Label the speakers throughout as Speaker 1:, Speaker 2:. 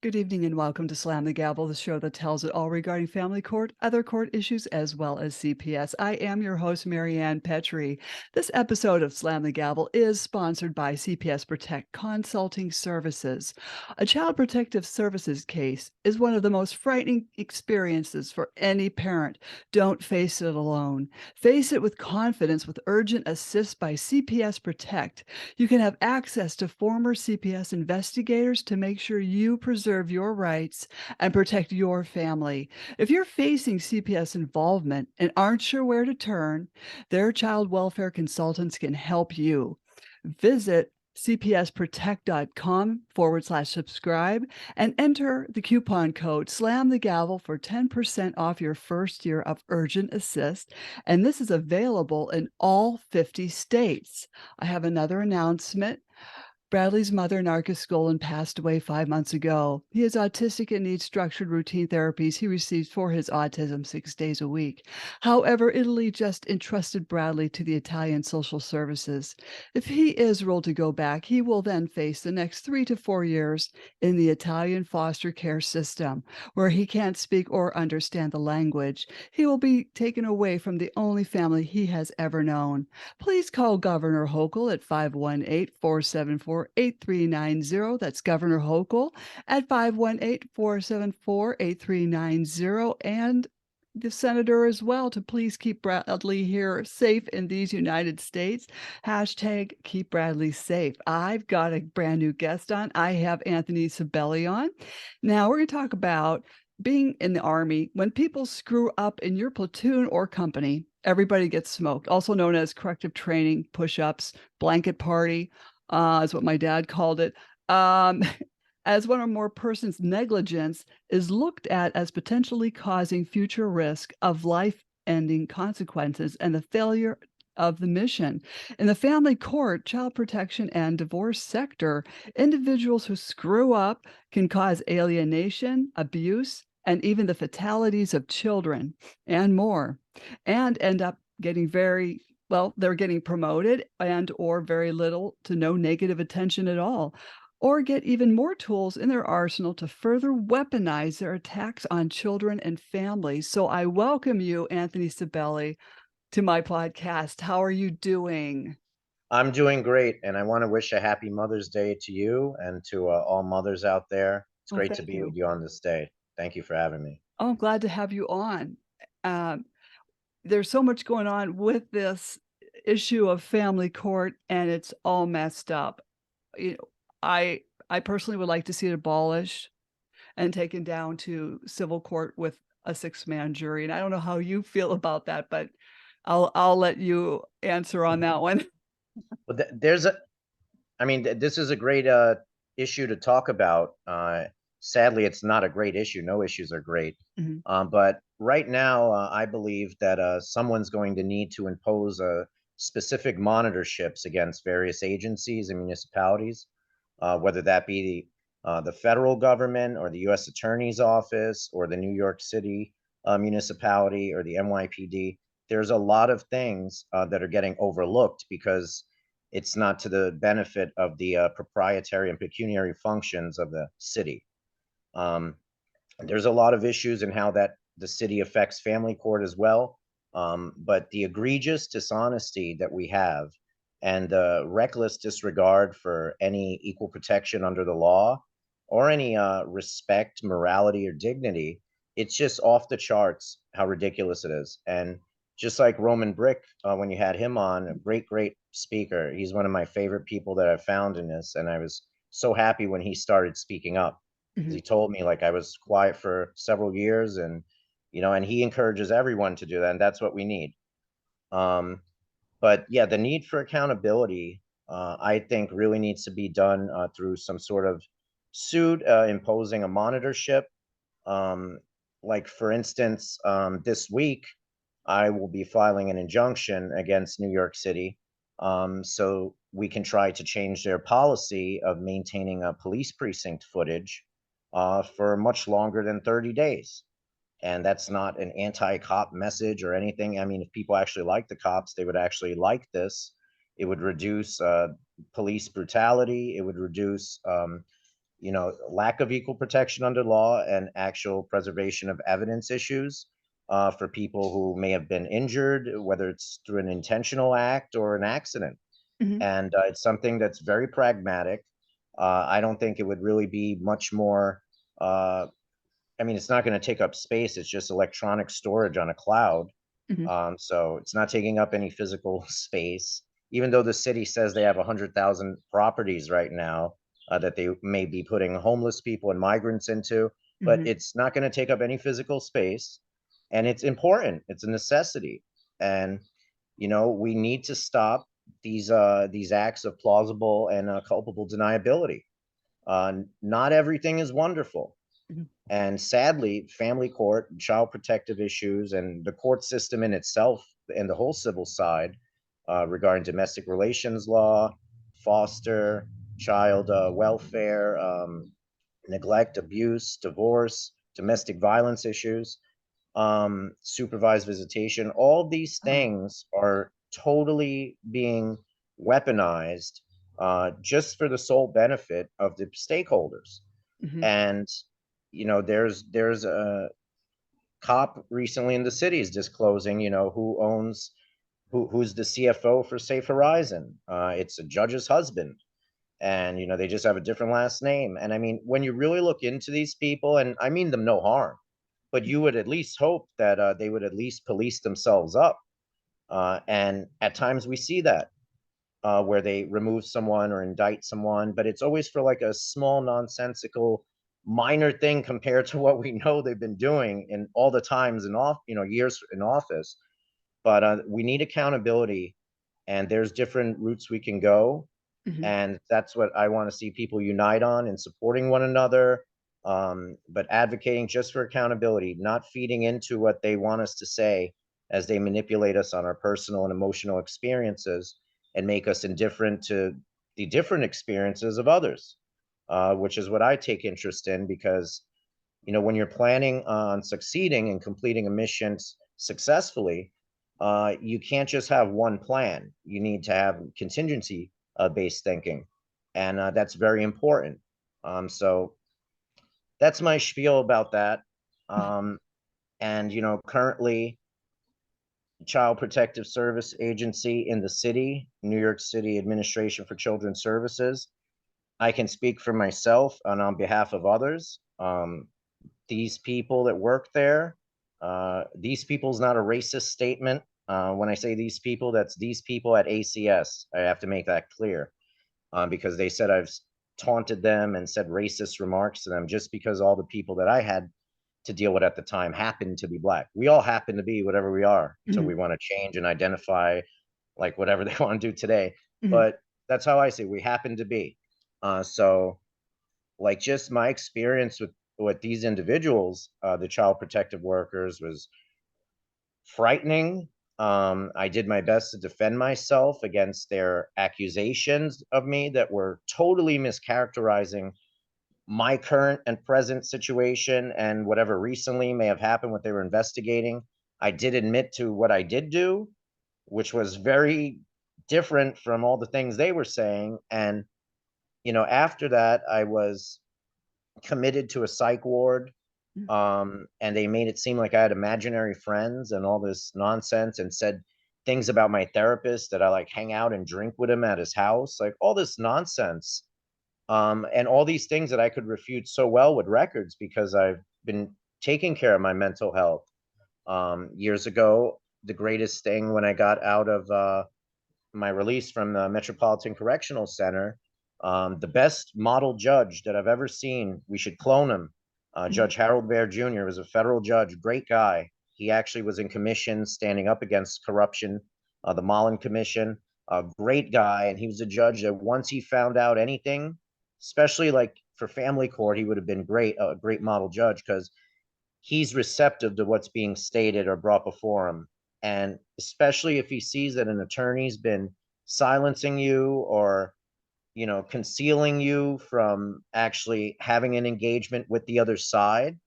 Speaker 1: Good evening and welcome to Slam the Gavel, the show that tells it all regarding family court, other court issues, as well as CPS. I am your host, Marianne Petrie. This episode of Slam the Gavel is sponsored by CPS Protect Consulting Services. A child protective services case is one of the most frightening experiences for any parent. Don't face it alone. Face it with confidence with urgent assist by CPS Protect. You can have access to former CPS investigators to make sure you preserve your rights and protect your family. If you're facing CPS involvement and aren't sure where to turn, their child welfare consultants can help you. Visit cpsprotect.com/subscribe and enter the coupon code Slam the Gavel for 10% off your first year of urgent assist. And this is available in all 50 states. I have another announcement. Bradley's mother, Narcisse Golan, passed away 5 months ago. He is autistic and needs structured routine therapies he receives for his autism 6 days a week. However, Italy just entrusted Bradley to the Italian social services. If he is ruled to go back, he will then face the next 3 to 4 years in the Italian foster care system, where he can't speak or understand the language. He will be taken away from the only family he has ever known. Please call Governor Hochul at 518-474-8390. That's Governor Hochul at 518-474-8390. And the senator as well to please keep Bradley here safe in these United States. Hashtag keep Bradley safe. I've got a brand new guest on. I have Anthony Cibelli on. Now we're going to talk about being in the Army. When people screw up in your platoon or company, everybody gets smoked, also known as corrective training, push-ups, blanket party, is what my dad called it. As one or more persons' negligence is looked at as potentially causing future risk of life-ending consequences and the failure of the mission. In the family court, child protection, and divorce sector, individuals who screw up can cause alienation, abuse, and even the fatalities of children and more, and end up getting they're getting promoted and or very little to no negative attention at all, or get even more tools in their arsenal to further weaponize their attacks on children and families. So I welcome you, Anthony Cibelli, to my podcast. How are you doing?
Speaker 2: I'm doing great, and I want to wish a happy Mother's Day to you and to all mothers out there. It's
Speaker 1: Oh,
Speaker 2: great to
Speaker 1: thank
Speaker 2: be with
Speaker 1: you.
Speaker 2: you on this day. Thank you for having me.
Speaker 1: Oh, I'm glad to have you on. Um, there's so much going on with this issue of family court, and it's all messed up. You know, I personally would like to see it abolished and taken down to civil court with a six-man jury, and I don't know how you feel about that, but I'll let you answer on that one.
Speaker 2: But there's a, I mean, this is a great issue to talk about. Sadly, it's not a great issue. No issues are great.
Speaker 1: Mhm.
Speaker 2: But right now, I believe that someone's going to need to impose specific monitorships against various agencies and municipalities, whether that be the federal government or the U.S. Attorney's Office or the New York City municipality or the NYPD. There's a lot of things that are getting overlooked because it's not to the benefit of the proprietary and pecuniary functions of the city. Um, there's a lot of issues in how that the city affects family court as well. But the egregious dishonesty that we have and the reckless disregard for any equal protection under the law or any respect, morality, or dignity, it's just off the charts how ridiculous it is. And just like Roman Brick, when you had him on, a great, great speaker. He's one of my favorite people that I've found in this. And I was so happy when he started speaking up.
Speaker 1: Mhm.
Speaker 2: He told me like I was quiet for several years and and he encourages everyone to do that, and that's what we need. Um, but yeah, the need for accountability, I think, really needs to be done through some sort of suit imposing a monitorship. Um, like for instance, this week I will be filing an injunction against New York City, so we can try to change their policy of maintaining a police precinct footage for much longer than 30 days. And that's not an anti-cop message or anything. I mean, if people actually like the cops, they would actually like this. It would reduce police brutality. It would reduce lack of equal protection under law and actual preservation of evidence issues for people who may have been injured, whether it's through an intentional act or an accident.
Speaker 1: Mhm.
Speaker 2: And it's something that's very pragmatic. I don't think it would really be much more. I mean, it's not going to take up space. It's just electronic storage on a cloud.
Speaker 1: Mhm.
Speaker 2: So it's not taking up any physical space, even though the city says they have 100,000 properties right now that they may be putting homeless people and migrants into, but
Speaker 1: Mhm.
Speaker 2: it's not going to take up any physical space. And it's important. It's a necessity. And, we need to stop these acts of plausible and culpable deniability. Not everything is wonderful.
Speaker 1: Mhm.
Speaker 2: And sadly, family court, child protective issues, and the court system in itself, and the whole civil side regarding domestic relations law, foster, child welfare, neglect, abuse, divorce, domestic violence issues, supervised visitation, all these
Speaker 1: Uh-huh.
Speaker 2: things are totally being weaponized just for the sole benefit of the stakeholders.
Speaker 1: Mhm.
Speaker 2: And there's a cop recently in the city is disclosing, who's the CFO for Safe Horizon. It's a judge's husband, and they just have a different last name. And I mean, when you really look into these people, and I mean them no harm, but you would at least hope that they would at least police themselves up. And at times we see that where they remove someone or indict someone, but it's always for like a small, nonsensical, minor thing compared to what we know they've been doing in all the times in off, years in office. But we need accountability, and there's different routes we can go,
Speaker 1: Mhm.
Speaker 2: and that's what I want to see people unite on in supporting one another, but advocating just for accountability, not feeding into what they want us to say as they manipulate us on our personal and emotional experiences and make us indifferent to the different experiences of others, which is what I take interest in because when you're planning on succeeding and completing a mission successfully, you can't just have one plan. You need to have contingency based thinking, and that's very important. So that's my spiel about that. Um, and currently, Child Protective Service Agency in the city, New York City Administration for Children's Services. I can speak for myself and on behalf of others. These people that work there, these people's not a racist statement. When I say these people, that's these people at ACS. I have to make that clear because they said I've taunted them and said racist remarks to them just because all the people that I had to deal with at the time happened to be Black. We all happen to be whatever we are until
Speaker 1: Mhm.
Speaker 2: we want to change and identify like whatever they want to do today.
Speaker 1: Mhm.
Speaker 2: But that's how I say we happen to be. So like just my experience with these individuals, the child protective workers, was frightening. I did my best to defend myself against their accusations of me that were totally mischaracterizing my current and present situation and whatever recently may have happened, what they were investigating. I did admit to what I did do, which was very different from all the things they were saying. And, after that, I was committed to a psych ward.
Speaker 1: Mhm.
Speaker 2: And they made it seem like I had imaginary friends and all this nonsense and said things about my therapist that I like hang out and drink with him at his house, like all this nonsense. And all these things that I could refute so well with records because I've been taking care of my mental health. Years ago, the greatest thing when I got out of my release from the Metropolitan Correctional Center, the best model judge that I've ever seen. We should clone him.
Speaker 1: Mhm.
Speaker 2: Judge Harold Bear Jr. was a federal judge, great guy. He actually was in commission standing up against corruption, the Mullen Commission, a great guy. And he was a judge that once he found out anything, especially like for family court, he would have been great, a great model judge because he's receptive to what's being stated or brought before him. And especially if he sees that an attorney's been silencing you or, concealing you from actually having an engagement with the other side,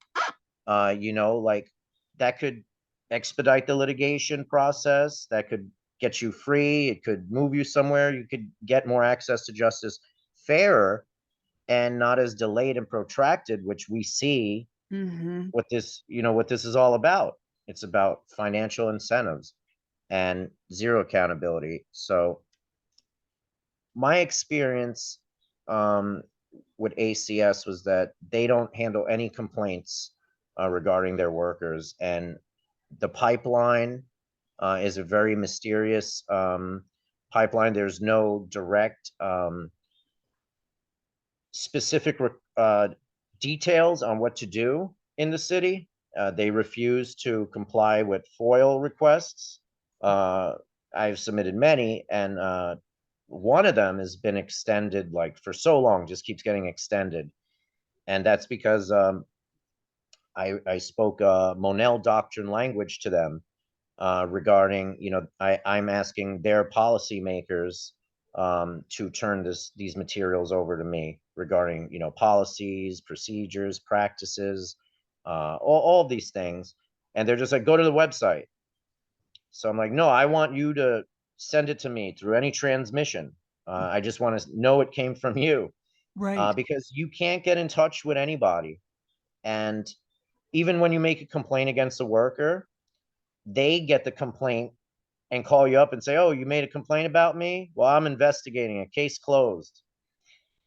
Speaker 2: like that could expedite the litigation process, that could get you free, it could move you somewhere, you could get more access to justice fairer. and not as delayed and protracted, which we see
Speaker 1: Mhm.
Speaker 2: what this, what this is all about. It's about financial incentives and zero accountability. So my experience um, with ACS was that they don't handle any complaints regarding their workers, and the pipeline is a very mysterious pipeline. There's no direct specific details on what to do in the city. They refuse to comply with FOIL requests. Uh, I've submitted many, and one of them has been extended like for so long, just keeps getting extended. And that's because I spoke Monell Doctrine language to them regarding, I'm asking their policymakers to turn these materials over to me regarding, policies, procedures, practices, all of these things. And they're just like, go to the website. So I'm like, no, I want you to send it to me through any transmission. I just want to know it came from you
Speaker 1: Right.
Speaker 2: because you can't get in touch with anybody. And even when you make a complaint against a worker, they get the complaint and call you up and say, "Oh, you made a complaint about me? Well, I'm investigating a case closed."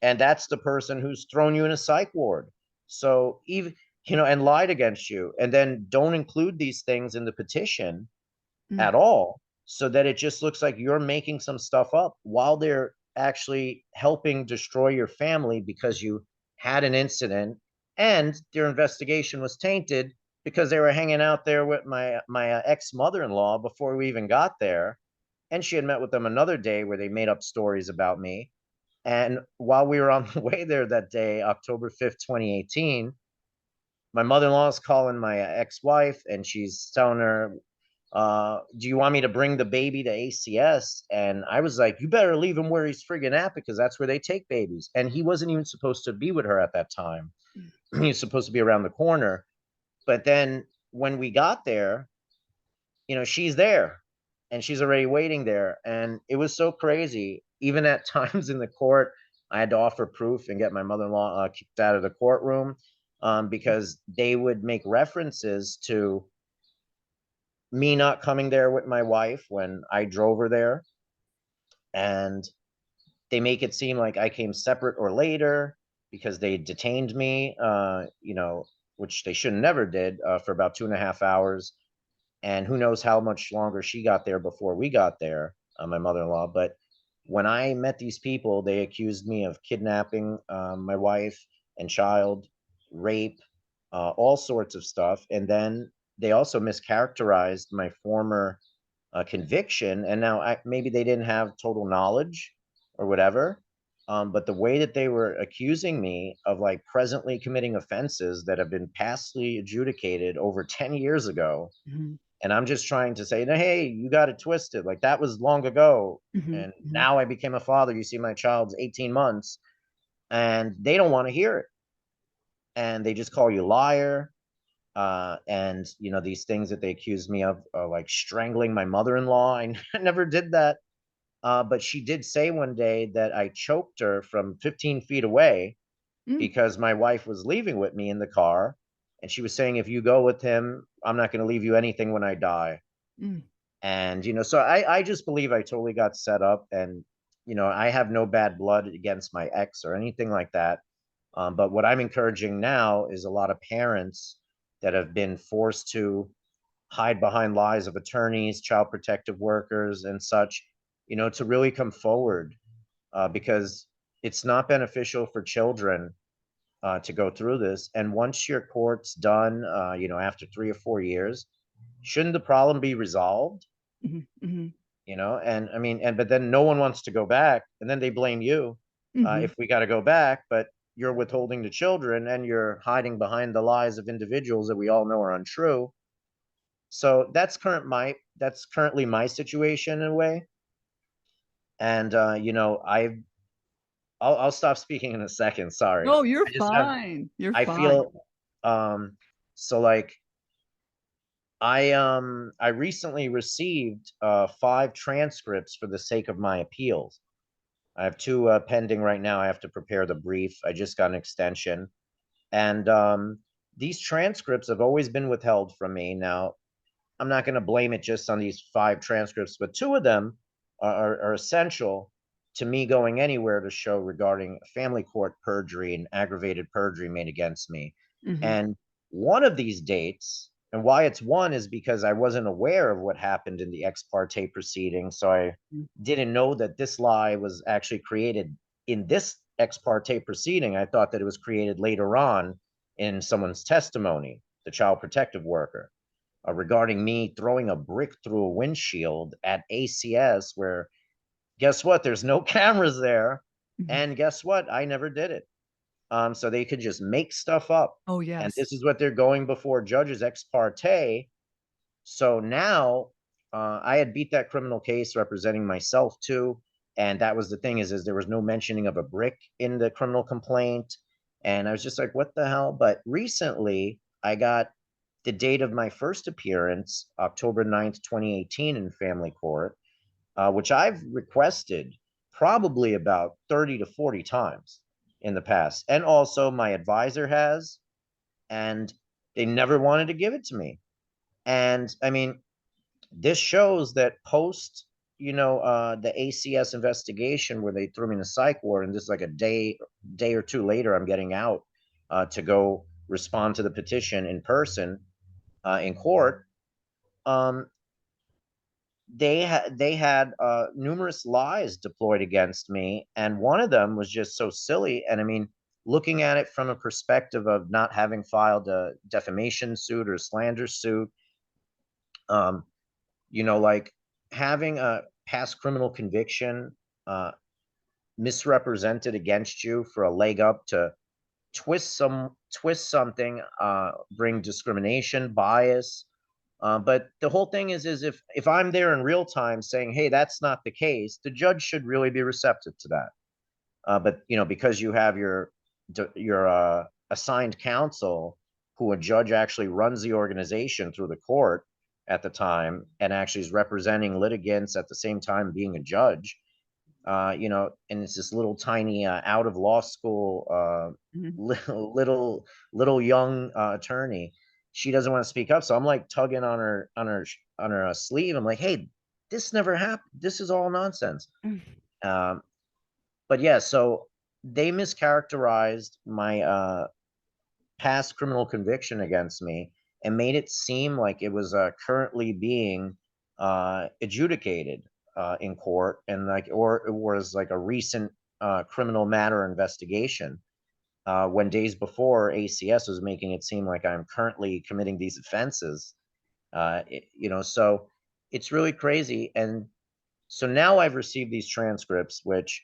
Speaker 2: And that's the person who's thrown you in a psych ward. So even, and lied against you, and then don't include these things in the petition
Speaker 1: Mm.
Speaker 2: at all, so that it just looks like you're making some stuff up while they're actually helping destroy your family because you had an incident and their investigation was tainted because they were hanging out there with my ex mother-in-law before we even got there, and she had met with them another day where they made up stories about me. And while we were on the way there that day, October 5th, 2018, my mother-in-law is calling my ex-wife and she's telling her, do you want me to bring the baby to ACS? And I was like, you better leave him where he's friggin' at, because that's where they take babies. And he wasn't even supposed to be with her at that time. He was supposed to be around the corner. But then when we got there, she's there and she's already waiting there. And it was so crazy. Even at times in the court, I had to offer proof and get my mother in law kicked out of the courtroom because they would make references to me not coming there with my wife when I drove her there. And they make it seem like I came separate or later because they detained me, which they should have never did for about 2.5 hours. And who knows how much longer she got there before we got there, my mother-in-law. But when I met these people, they accused me of kidnapping my wife and child, rape, all sorts of stuff. And then they also mischaracterized my former conviction. And now maybe they didn't have total knowledge or whatever. But the way that they were accusing me of like presently committing offenses that have been pastly adjudicated over 10 years ago,
Speaker 1: Mhm.
Speaker 2: and I'm just trying to say, no, hey, you got it twisted. Like that was long ago.
Speaker 1: Mhm.
Speaker 2: And
Speaker 1: Mhm.
Speaker 2: now I became a father. You see, my child's 18 months and they don't want to hear it. And they just call you liar. And, these things that they accused me of, like strangling my mother in law. I never did that. But she did say one day that I choked her from 15 feet away
Speaker 1: Mm.
Speaker 2: because my wife was leaving with me in the car. And she was saying, if you go with him, I'm not going to leave you anything when I die.
Speaker 1: Mm.
Speaker 2: And, so I just believe I totally got set up, and, I have no bad blood against my ex or anything like that. But what I'm encouraging now is a lot of parents that have been forced to hide behind lies of attorneys, child protective workers, and such, to really come forward because it's not beneficial for children to go through this. And once your court's done, after 3 or 4 years, shouldn't the problem be resolved?
Speaker 1: Mhm. Mhm.
Speaker 2: And I mean, but then no one wants to go back, and then they blame you
Speaker 1: Mhm.
Speaker 2: if we got to go back, but you're withholding the children and you're hiding behind the lies of individuals that we all know are untrue. So that's currently my situation in a way. And I'll stop speaking in a second. Sorry.
Speaker 1: No, you're
Speaker 2: I just have
Speaker 1: fine. You're
Speaker 2: I
Speaker 1: fine.
Speaker 2: feel so like I recently received 5 transcripts for the sake of my appeals. I have two pending right now. I have to prepare the brief. I just got an extension. And these transcripts have always been withheld from me. Now, I'm not going to blame it just on these 5 transcripts, but 2 of them are essential to me going anywhere to show regarding family court perjury and aggravated perjury made against me.
Speaker 1: Mhm.
Speaker 2: And one of these dates, and why it's one is because I wasn't aware of what happened in the ex parte proceeding. So I
Speaker 1: Mm.
Speaker 2: didn't know that this lie was actually created in this ex parte proceeding. I thought that it was created later on in someone's testimony, the child protective worker, regarding me throwing a brick through a windshield at ACS, where guess what? There's no cameras there.
Speaker 1: Mhm.
Speaker 2: And guess what? I never did it. So they could just make stuff up.
Speaker 1: Oh,
Speaker 2: And
Speaker 1: yes.
Speaker 2: this is what they're going before judges ex parte. So now I had beat that criminal case representing myself too. And that was the thing is there was no mentioning of a brick in the criminal complaint. And I was just like, what the hell? But recently I got the date of my first appearance, October 9th, 2018 in family court, which I've requested probably about 30 to 40 times in the past. And also my advisor has, and they never wanted to give it to me. And I mean, this shows that post, the ACS investigation where they threw me in a psych ward, and this is like a day or two later, I'm getting out to go respond to the petition in person in court. Um, they had numerous lies deployed against me, and one of them was just so silly. And I mean, looking at it from a perspective of not having filed a defamation suit or slander suit, um, like having a past criminal conviction uh, misrepresented against you for a leg up to twist something, bring discrimination, bias. But the whole thing is if I'm there in real time saying, hey, that's not the case, the judge should really be receptive to that. But because you have your assigned counsel, who a judge actually runs the organization through the court at the time, and actually is representing litigants at the same time being a judge, and it's this little tiny out of law school
Speaker 1: Mhm.
Speaker 2: little young attorney. She doesn't want to speak up, so I'm like tugging on her sleeve. I'm like, hey, this never happened. This is all nonsense.
Speaker 1: Mm.
Speaker 2: Um, but yeah, so they mischaracterized my past criminal conviction against me and made it seem like it was currently being adjudicated in court, and like, or it was like a recent criminal matter investigation. When days before, ACS was making it seem like I'm currently committing these offenses. So it's really crazy. And so now I've received these transcripts, which,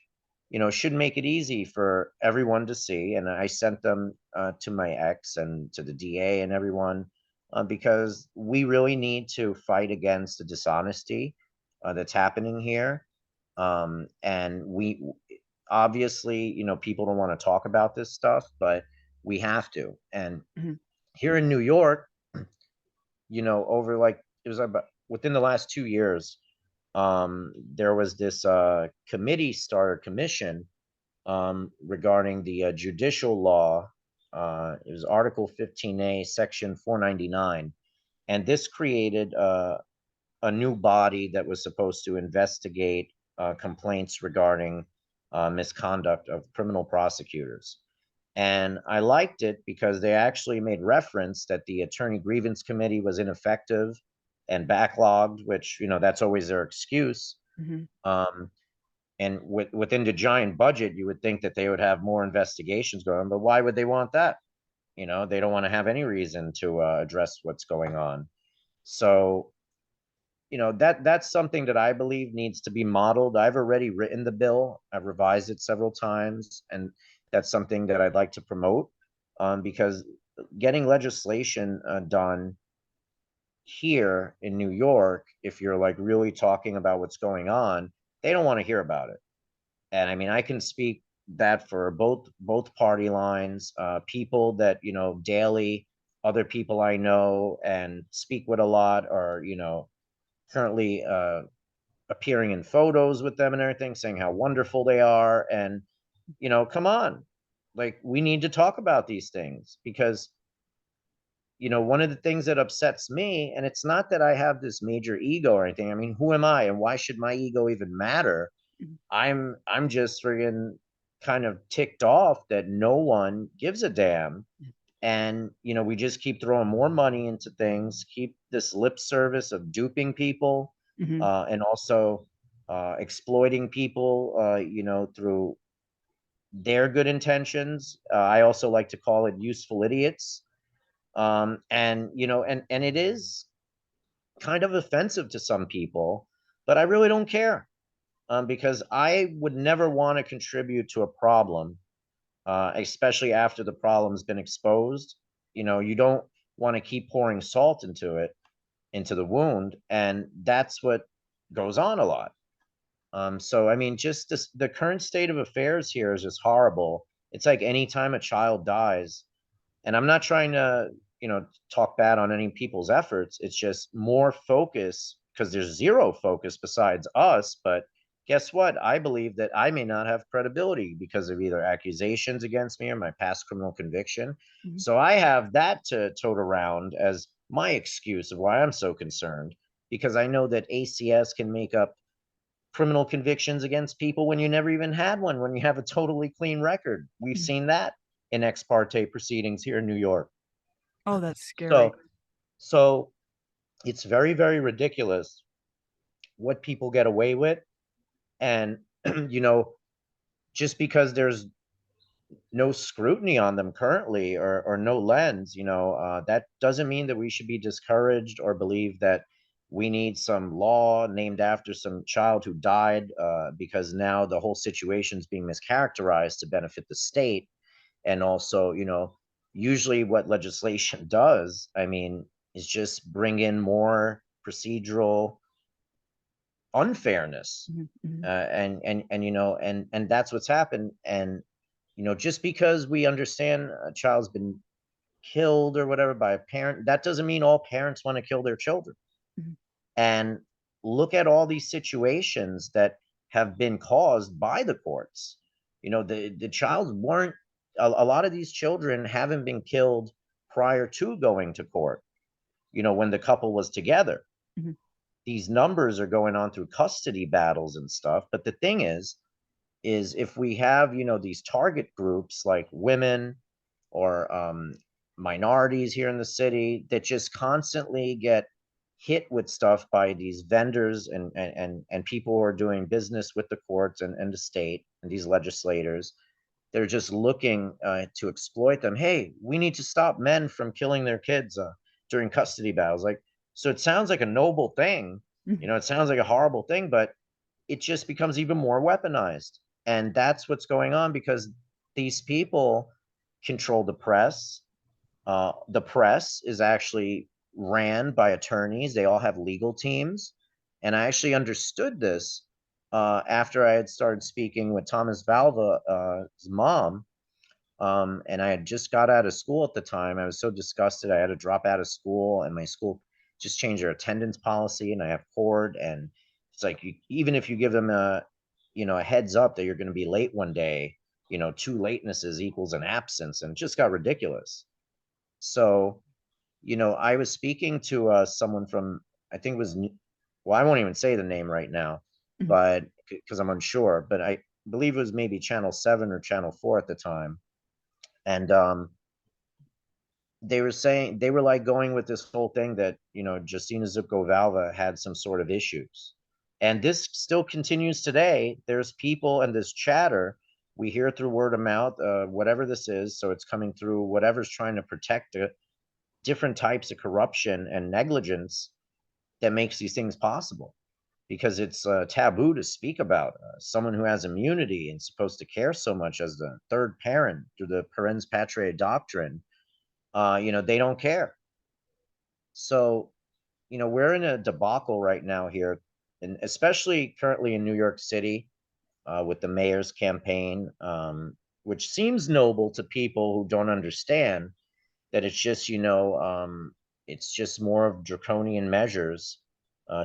Speaker 2: should make it easy for everyone to see. And I sent them to my ex and to the DA and everyone, because we really need to fight against the dishonesty that's happening here. And we obviously, people don't want to talk about this stuff, but we have to. And
Speaker 1: Mhm.
Speaker 2: here in New York, over like, it was about within the last 2 years, there was this commission regarding the judicial law. It was Article 15A, Section 499. And this created a new body that was supposed to investigate complaints regarding misconduct of criminal prosecutors. And I liked it because they actually made reference that the Attorney Grievance Committee was ineffective and backlogged, which, that's always their excuse.
Speaker 1: Mhm.
Speaker 2: Um, and within the giant budget, you would think that they would have more investigations going on, but why would they want that? They don't want to have any reason to address what's going on. So, that's something that I believe needs to be modeled. I've already written the bill. I've revised it several times, and that's something that I'd like to promote, because getting legislation done here in New York, if you're like really talking about what's going on, they don't want to hear about it. And I mean, I can speak that for both party lines, people that daily, other people I know and speak with a lot are currently appearing in photos with them and everything, saying how wonderful they are. And, come on, like, we need to talk about these things because, one of the things that upsets me, and it's not that I have this major ego or anything. I mean, who am I and why should my ego even matter?
Speaker 1: Mhm,
Speaker 2: I'm just friggin' kind of ticked off that no one gives a damn. And, we just keep throwing more money into things, keep this lip service of duping people,
Speaker 1: mhm,
Speaker 2: and also exploiting people, through their good intentions. I also like to call it useful idiots. And, and it is kind of offensive to some people, but I really don't care, because I would never want to contribute to a problem, especially after the problem's been exposed. You don't want to keep pouring salt into the wound, and that's what goes on a lot. So I mean, just the current state of affairs here is just horrible. It's like anytime a child dies, and I'm not trying to, talk bad on any people's efforts. It's just more focus because there's zero focus besides us. But guess what? I believe that I may not have credibility because of either accusations against me or my past criminal conviction.
Speaker 1: mhm.
Speaker 2: So I have that to tote around as my excuse of why I'm so concerned, because I know that ACS can make up criminal convictions against people when you never even had one, when you have a totally clean record. We've
Speaker 1: Mhm.
Speaker 2: seen that in ex parte proceedings here in New York.
Speaker 1: Oh, that's scary.
Speaker 2: So so it's very, very ridiculous what people get away with. And you know just because there's no scrutiny on them currently, or no lens, that doesn't mean that we should be discouraged or believe that we need some law named after some child who died, because now the whole situation is being mischaracterized to benefit the state. And also, usually what legislation does, I mean, is just bring in more procedural unfairness.
Speaker 1: Mhm, mhm,
Speaker 2: And that's what's happened. And just because we understand a child's been killed or whatever by a parent, that doesn't mean all parents want to kill their children.
Speaker 1: mhm,
Speaker 2: And look at all these situations that have been caused by the courts. The child weren't a lot of these children haven't been killed prior to going to court, when the couple was together.
Speaker 1: mhm,
Speaker 2: These numbers are going on through custody battles and stuff. But the thing is if we have, these target groups like women or minorities here in the city that just constantly get hit with stuff by these vendors and people who are doing business with the courts and the state and these legislators, they're just looking to exploit them. Hey, we need to stop men from killing their kids during custody battles. Like, so it sounds like a noble thing,
Speaker 1: mhm,
Speaker 2: it sounds like a horrible thing, but it just becomes even more weaponized. And that's what's going on because these people control the press. The press is actually ran by attorneys. They all have legal teams. And I actually understood this after I had started speaking with Thomas Valva's mom. And I had just got out of school at the time. I was so disgusted. I had to drop out of school, and my school just changed their attendance policy. And I have court, and it's like even if you give them a heads up that you're going to be late one day, two latenesses equals an absence, and it just got ridiculous. So, I was speaking to someone from, I think it was, well, I won't even say the name right now,
Speaker 1: mhm,
Speaker 2: but because I'm unsure, but I believe it was maybe Channel 7 or Channel 4 at the time. And they were saying, they were like going with this whole thing that, Justina Zupko-Valva had some sort of issues. And this still continues today. There's people and this chatter. We hear through word of mouth, whatever this is. So it's coming through whatever's trying to protect it, different types of corruption and negligence that makes these things possible, because it's taboo to speak about someone who has immunity and supposed to care so much as the third parent through the parens patriae doctrine. They don't care. So, we're in a debacle right now here, and especially currently in New York City, with the mayor's campaign, which seems noble to people who don't understand that it's just, it's just more of draconian measures.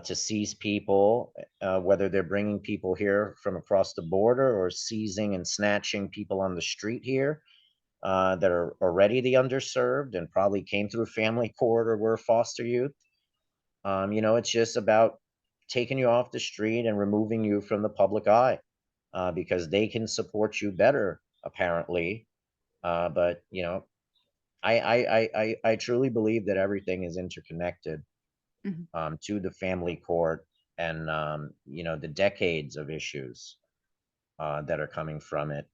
Speaker 2: to seize people, whether they're bringing people here from across the border or seizing and snatching people on the street here that are already the underserved and probably came through family court or were foster youth. It's just about taking you off the street and removing you from the public eye because they can support you better, apparently. But I truly believe that everything is interconnected
Speaker 1: Mhm,
Speaker 2: to the family court and the decades of issues that are coming from it,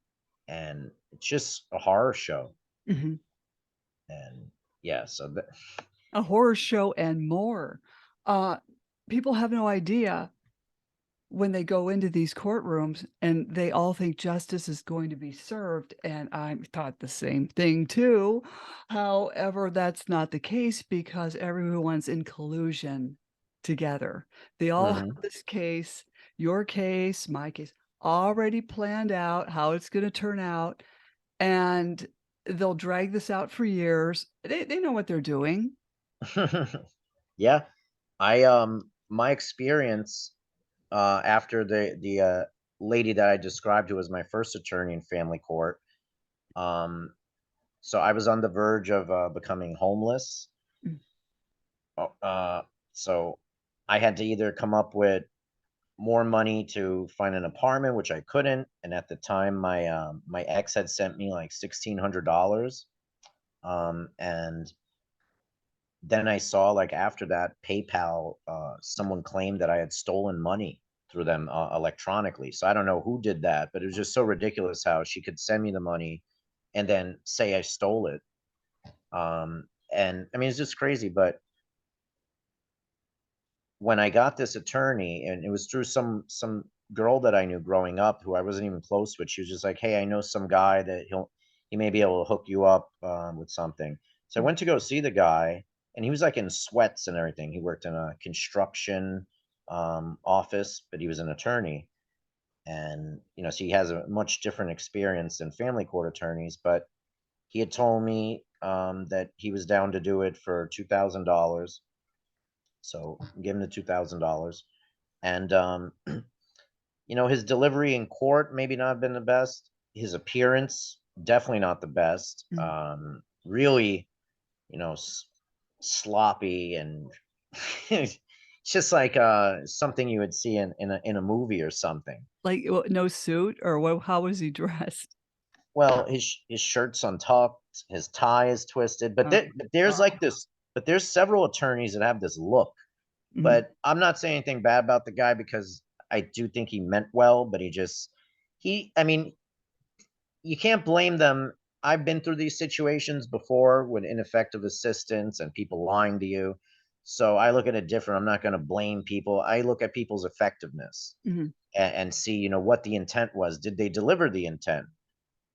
Speaker 2: and it's just a horror show.
Speaker 1: mhm.
Speaker 2: And yeah, so
Speaker 1: A horror show and more. Uh, People have no idea when they go into these courtrooms and they all think justice is going to be served, and I thought the same thing too. However, that's not the case because everyone's in collusion together. They all have
Speaker 2: Mhm.
Speaker 1: this case, your case, my case, already planned out how it's gonna turn out, and they'll drag this out for years. They know what they're doing.
Speaker 2: Yeah, my experience after the lady that I described who was my first attorney in family court. Um, so I was on the verge of becoming homeless.
Speaker 1: Mm,
Speaker 2: Uh, uh, so I had to either come up with more money to find an apartment, which I couldn't. And at the time, my ex had sent me like $1,600. And then I saw like after that PayPal, someone claimed that I had stolen money through them electronically. So I don't know who did that, but it was just so ridiculous how she could send me the money and then say I stole it. And I mean, it's just crazy. But when I got this attorney, and it was through some girl that I knew growing up who I wasn't even close with. She was just like, "Hey, I know some guy that he may be able to hook you up with something." So I
Speaker 1: mm,
Speaker 2: went to go see the guy, and he was like in sweats and everything. He worked in a construction office, but he was an attorney, and so he has a much different experience than family court attorneys. But he had told me that he was down to do it for $2,000. So give him the $2,000. And his delivery in court maybe not been the best. His appearance definitely not the best.
Speaker 1: mm.
Speaker 2: Really, sloppy and it's just like something you would see in a movie or something.
Speaker 1: Like, no suit or how was he dressed?
Speaker 2: Well, his shirt's untucked, his tie is twisted, but
Speaker 1: Oh,
Speaker 2: there, but there's like this, but there's several attorneys that have this look.
Speaker 1: mhm,
Speaker 2: But I'm not saying anything bad about the guy because I do think he meant well, but I mean, you can't blame them. I've been through these situations before with ineffective assistance and people lying to you. So I look at it different. I'm not going to blame people. I look at people's effectiveness
Speaker 1: mhm,
Speaker 2: and see, what the intent was. Did they deliver the intent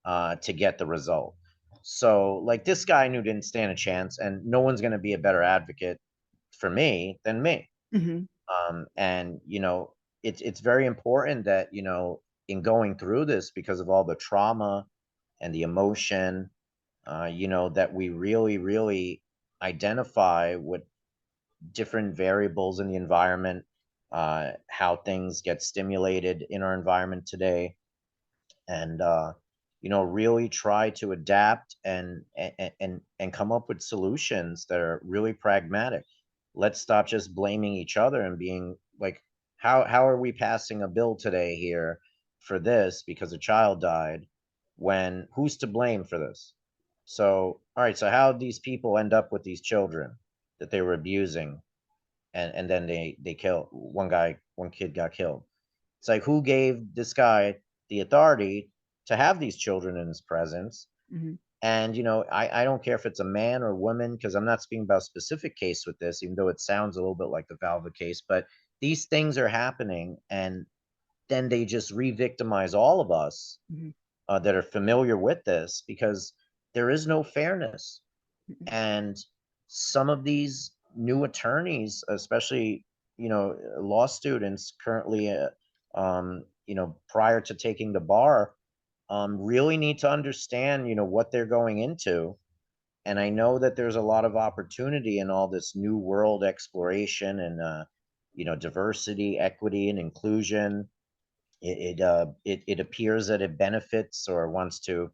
Speaker 2: to get the result? So, like this guy I knew didn't stand a chance, and no one's going to be a better advocate for me than me.
Speaker 1: mhm,
Speaker 2: And it's very important that in going through this because of all the trauma and the emotion, that we really, really identify what different variables in the environment, how things get stimulated in our environment today, and really try to adapt and come up with solutions that are really pragmatic. Let's stop just blaming each other and being like, how are we passing a bill today here for this because a child died, when who's to blame for this? So all right, so how did these people end up with these children that they were abusing, and then they kill one kid got killed? It's like, who gave this guy the authority to have these children in his presence?
Speaker 1: mhm,
Speaker 2: And I don't care if it's a man or woman, because I'm not speaking about a specific case with this, even though it sounds a little bit like the Valva case. But these things are happening, and then they just re-victimize all of us
Speaker 1: mhm,
Speaker 2: that are familiar with this, because there is no fairness.
Speaker 1: mhm,
Speaker 2: And some of these new attorneys, especially law students currently, prior to taking the bar, really need to understand what they're going into. And I know that there's a lot of opportunity in all this new world exploration and diversity, equity, and inclusion. It appears that it benefits or wants to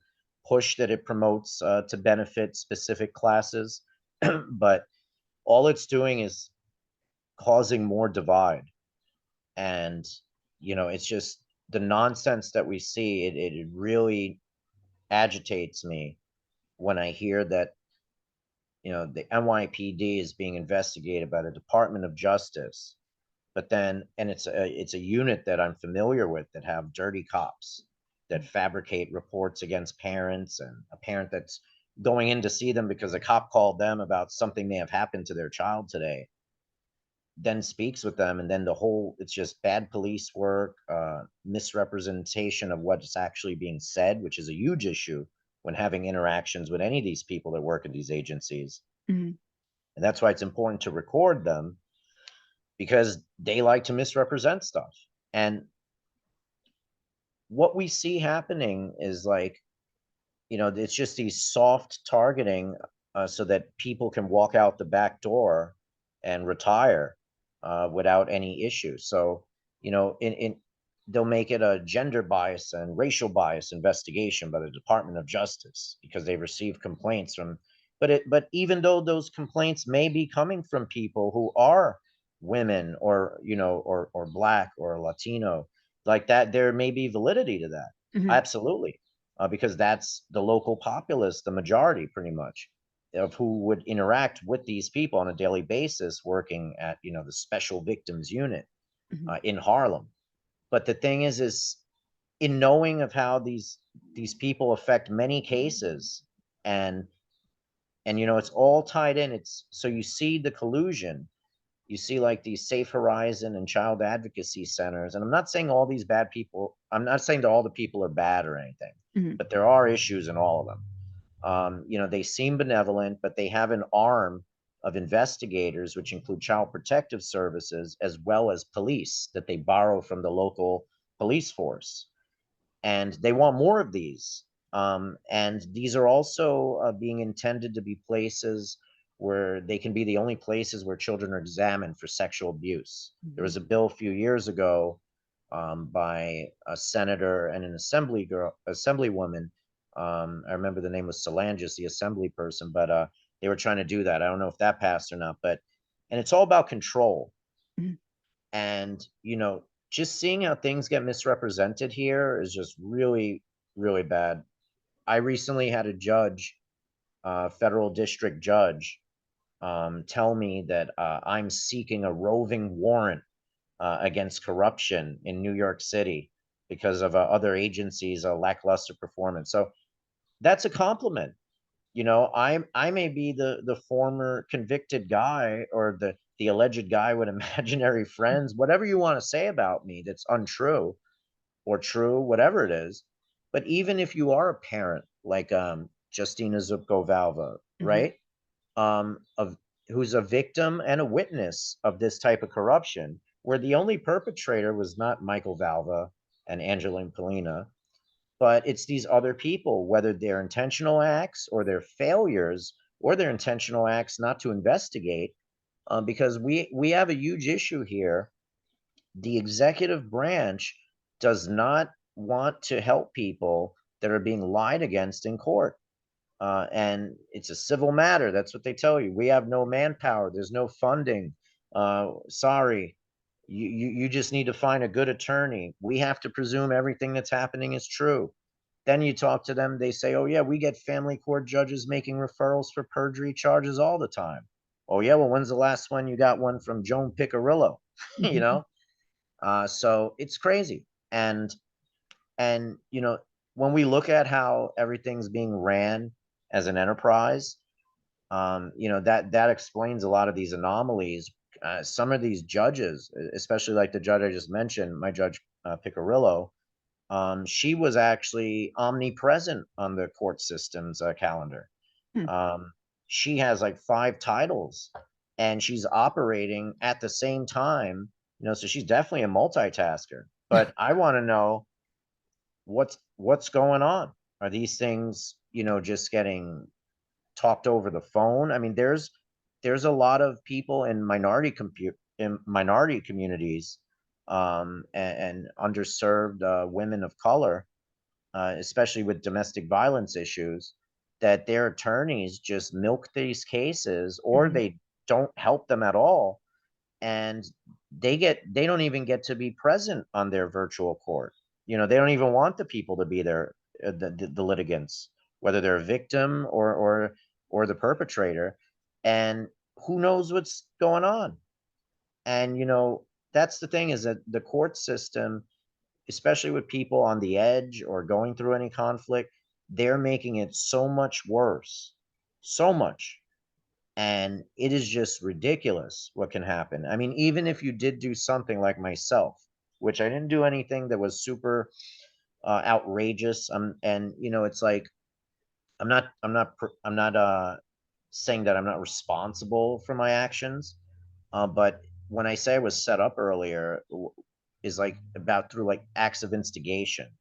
Speaker 2: push that it promotes to benefit specific classes, but all it's doing is causing more divide. And it's just the nonsense that we see. It really agitates me when I hear that the NYPD is being investigated by the Department of Justice, but then and it's a unit that I'm familiar with that have dirty cops that fabricate reports against parents, and a parent that's going in to see them because a cop called them about something may have happened to their child today, then speaks with them, and then it's just bad police work, misrepresentation of what's actually being said, which is a huge issue when having interactions with any of these people that work at these agencies.
Speaker 1: Mhm.
Speaker 2: And that's why it's important to record them, because they like to misrepresent stuff. And what we see happening is like, it's just these soft targeting, so that people can walk out the back door and retire without any issue. So, they'll make it a gender bias and racial bias investigation by the Department of Justice because they receive complaints from, but even though those complaints may be coming from people who are women, or or black or Latino, like that, there may be validity to that.
Speaker 1: Mhm.
Speaker 2: Absolutely. Because that's the local populace, the majority pretty much of who would interact with these people on a daily basis, working at the special victims unit
Speaker 1: Mhm.
Speaker 2: in Harlem. But the thing is in knowing of how these people affect many cases, and it's all tied in. It's so you see the collusion. You see like these Safe Horizon and child advocacy centers. And I'm not saying that all the people are bad or anything,
Speaker 1: Mhm.
Speaker 2: but there are issues in all of them. They seem benevolent, but they have an arm of investigators, which include child protective services as well as police, that they borrow from the local police force. And they want more of these. And these are also being intended to be places where they can be the only places where children are examined for sexual abuse. There was
Speaker 1: Mhm.
Speaker 2: a bill a few years ago by a senator and an assemblywoman. I remember the name was Solanges, the assembly person, but they were trying to do that. I don't know if that passed or not, and it's all about control.
Speaker 1: Mhm.
Speaker 2: And just seeing how things get misrepresented here is just really, really bad. I recently had a judge, federal district judge, tell me that I'm seeking a roving warrant against corruption in New York City because of other agencies' lackluster performance. So that's a compliment. I may be the former convicted guy, or the alleged guy with imaginary friends, whatever you want to say about me that's untrue or true, whatever it is. But even if you are a parent, like Justina Zubko-Valva,
Speaker 1: Mhm.
Speaker 2: right? Of Who's a victim and a witness of this type of corruption, where the only perpetrator was not Michael Valva and Angeline Polina, but it's these other people, whether they're intentional acts or their failures, or their intentional acts not to investigate, because we have a huge issue here. The executive branch does not want to help people that are being lied against in court. And it's a civil matter. That's what they tell you. We have no manpower. There's no funding. Sorry. You just need to find a good attorney. We have to presume everything that's happening is true. Then you talk to them, they say, oh, yeah, we get family court judges making referrals for perjury charges all the time. Oh, yeah, well, when's the last one you got one from Joan Piccirillo? you
Speaker 1: Mhm.
Speaker 2: know? So it's crazy. And when we look at how everything's being ran as an enterprise, that explains a lot of these anomalies. Some of these judges, especially like the judge I just mentioned, my judge Piccirillo, she was actually omnipresent on the court system's calendar.
Speaker 1: Hmm.
Speaker 2: Um, she has like 5 titles, and she's operating at the same time. So she's definitely a multitasker. But I want to know what's going on. Are these things, just getting talked over the phone? I mean, there's a lot of people in minority in minority communities, and underserved women of color, especially with domestic violence issues, that their attorneys just milk these cases or
Speaker 1: Mhm.
Speaker 2: they don't help them at all, and they don't even get to be present on their virtual court. They don't even want the people to be there, the litigants, whether they're a victim or the perpetrator, and who knows what's going on. And that's the thing, is that the court system, especially with people on the edge or going through any conflict, they're making it so much worse, so much. And it is just ridiculous what can happen. I mean, even if you did do something like myself, which I didn't do anything that was super outrageous. And it's like I'm not saying that I'm not responsible for my actions. But when I say I was set up earlier, is like about through like acts of instigation.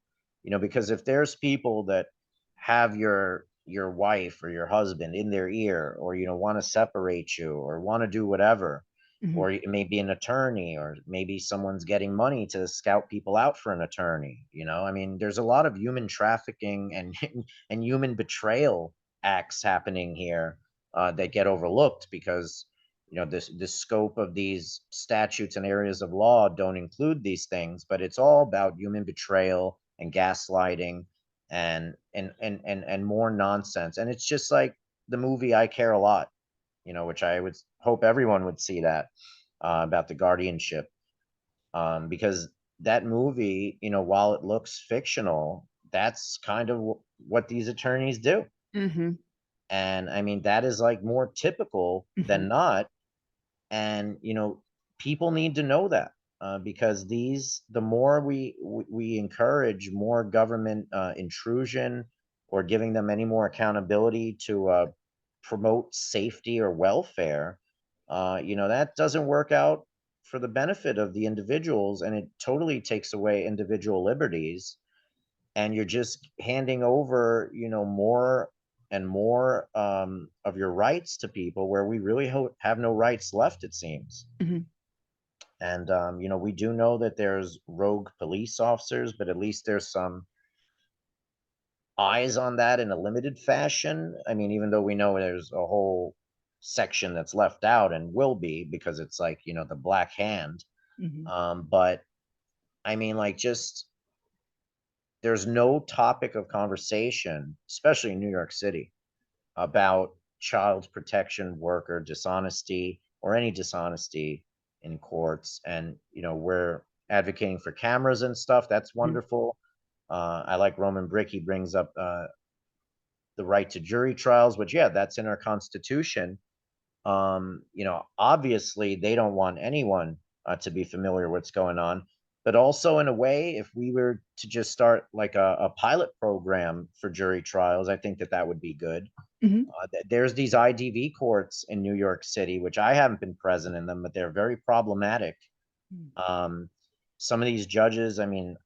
Speaker 2: Because if there's people that have your wife or your husband in their ear, or want to separate you, or want to do whatever,
Speaker 1: Mhm.
Speaker 2: or it may be an attorney, or maybe someone's getting money to scout people out for an attorney. I mean, there's a lot of human trafficking and and human betrayal acts happening here, that get overlooked because the scope of these statutes and areas of law don't include these things, but it's all about human betrayal and gaslighting and more nonsense. And it's just like the movie I Care a Lot, which I would hope everyone would see that, about the guardianship, because that movie, while it looks fictional, that's kind of what these attorneys do.
Speaker 1: Mhm.
Speaker 2: And I mean, that is like more typical
Speaker 1: Mhm.
Speaker 2: than not. And people need to know that, because the more we encourage more government intrusion, or giving them any more accountability to promote safety or welfare, that doesn't work out for the benefit of the individuals, and it totally takes away individual liberties, and you're just handing over more and more of your rights to people where we really have no rights left, it seems.
Speaker 1: Mhm.
Speaker 2: And we do know that there's rogue police officers, but at least there's some eyes on that in a limited fashion. I mean, even though we know there's a whole section that's left out and will be, because it's like the black hand.
Speaker 1: Mhm.
Speaker 2: But I mean, like, just there's no topic of conversation, especially in New York City, about child protection worker dishonesty, or any dishonesty in courts. And we're advocating for cameras and stuff. That's
Speaker 1: Mhm.
Speaker 2: wonderful. I like Roman Brick. He brings up the right to jury trials, which, yeah, that's in our constitution. Obviously they don't want anyone to be familiar with what's going on. But also, in a way, if we were to just start like a pilot program for jury trials, I think that that would be good.
Speaker 1: Mhm.
Speaker 2: There's these IDV courts in New York City, which I haven't been present in them, but they're very problematic.
Speaker 1: Mhm.
Speaker 2: Um, some of these judges, I mean,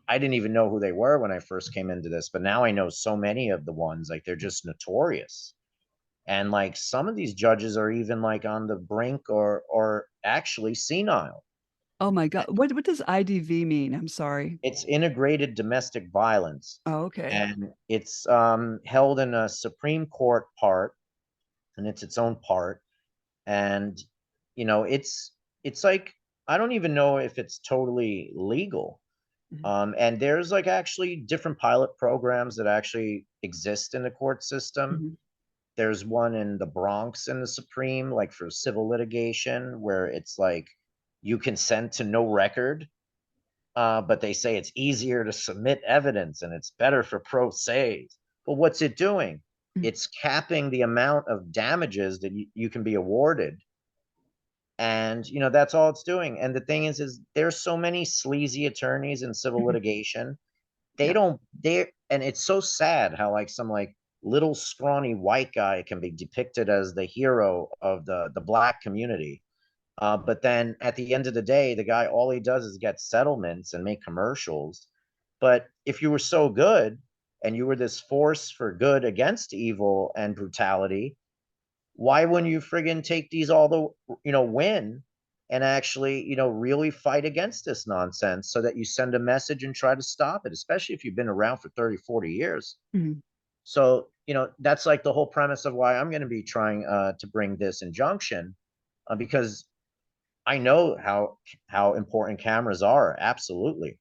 Speaker 2: I didn't even know who they were when I first came into this, but now I know so many of the ones, like they're just notorious. And like some of these judges are even like on the brink, or actually senile.
Speaker 1: Oh my god. What does IDV mean? I'm sorry.
Speaker 2: It's integrated domestic violence,
Speaker 1: Oh, okay.
Speaker 2: and it's held in a Supreme Court part, and it's its own part. And it's like, I don't even know if it's totally legal.
Speaker 1: Mhm.
Speaker 2: And there's like actually different pilot programs that actually exist in the court system.
Speaker 1: Mhm.
Speaker 2: There's one in the Bronx in the Supreme, like for civil litigation, where it's like you consent to no record, but they say it's easier to submit evidence and it's better for pro se's. But what's it doing?
Speaker 1: Mhm.
Speaker 2: It's capping the amount of damages that you can be awarded. And that's all it's doing. And the thing is there's so many sleazy attorneys in civil
Speaker 1: Mhm.
Speaker 2: litigation. They
Speaker 1: Yeah.
Speaker 2: don't they And it's so sad how like some like little scrawny white guy can be depicted as the hero of the black community. But then at the end of the day, the guy, all he does is get settlements and make commercials. But if you were so good, and you were this force for good against evil and brutality, why wouldn't you friggin' take these all the win? and actually, really fight against this nonsense so that you send a message and try to stop it, especially if you've been around for 30, 40 years.
Speaker 1: Mhm.
Speaker 2: So, that's like the whole premise of why I'm going to be trying to bring this injunction, because I know how important cameras are, absolutely.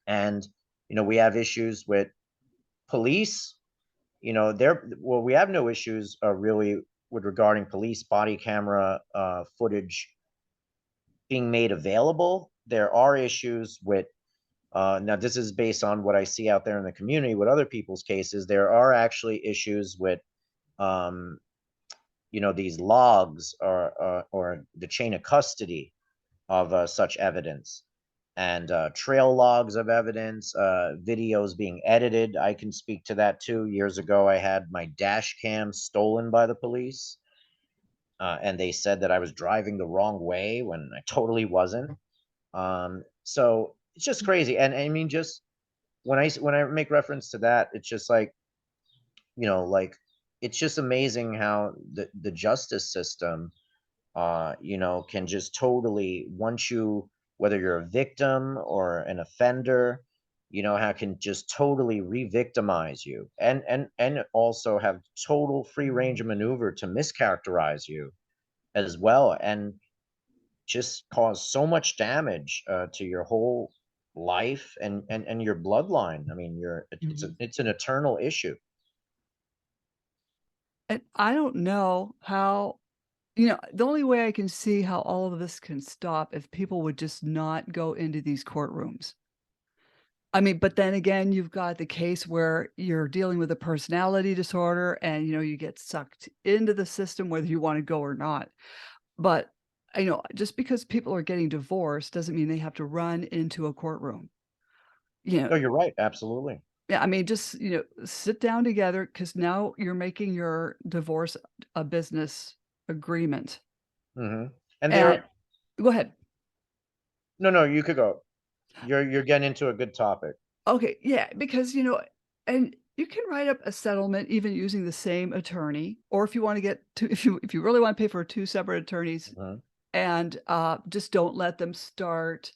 Speaker 2: And we have issues with police. We have no issues really with regarding police body camera footage being made available. There are issues with now this is based on what I see out there in the community with other people's cases. There are actually issues with um, these logs or the chain of custody of such evidence and trail logs of evidence, videos being edited. I can speak to that too. Years ago, I had my dash cam stolen by the police, and they said that I was driving the wrong way when I totally wasn't. So it's just crazy. And I mean, just when I make reference to that, it's just like it's just amazing how the justice system can just totally, once you, whether you're a victim or an offender, how can just totally re-victimize you and also have total free range of maneuver to mischaracterize you as well, and just cause so much damage to your whole life and your bloodline. I mean,
Speaker 1: Mhm.
Speaker 2: it's an eternal issue.
Speaker 1: And I don't know how the only way I can see how all of this can stop if people would just not go into these courtrooms. I mean, but then again, you've got the case where you're dealing with a personality disorder and, you get sucked into the system whether you wanna go or not. But, just because people are getting divorced doesn't mean they have to run into a courtroom. You know
Speaker 2: No, you're right, absolutely.
Speaker 1: Yeah, I mean, just, sit down together because now you're making your divorce a business agreement.
Speaker 2: Hmm. And
Speaker 1: And
Speaker 2: there,
Speaker 1: go ahead.
Speaker 2: no, no, you could go. You're getting into a good topic.
Speaker 1: Okay, yeah, because, and you can write up a settlement even using the same attorney, or if you wanna get 2 if you really wanna pay for 2 separate attorneys
Speaker 2: Mhm.
Speaker 1: and, just don't let them start,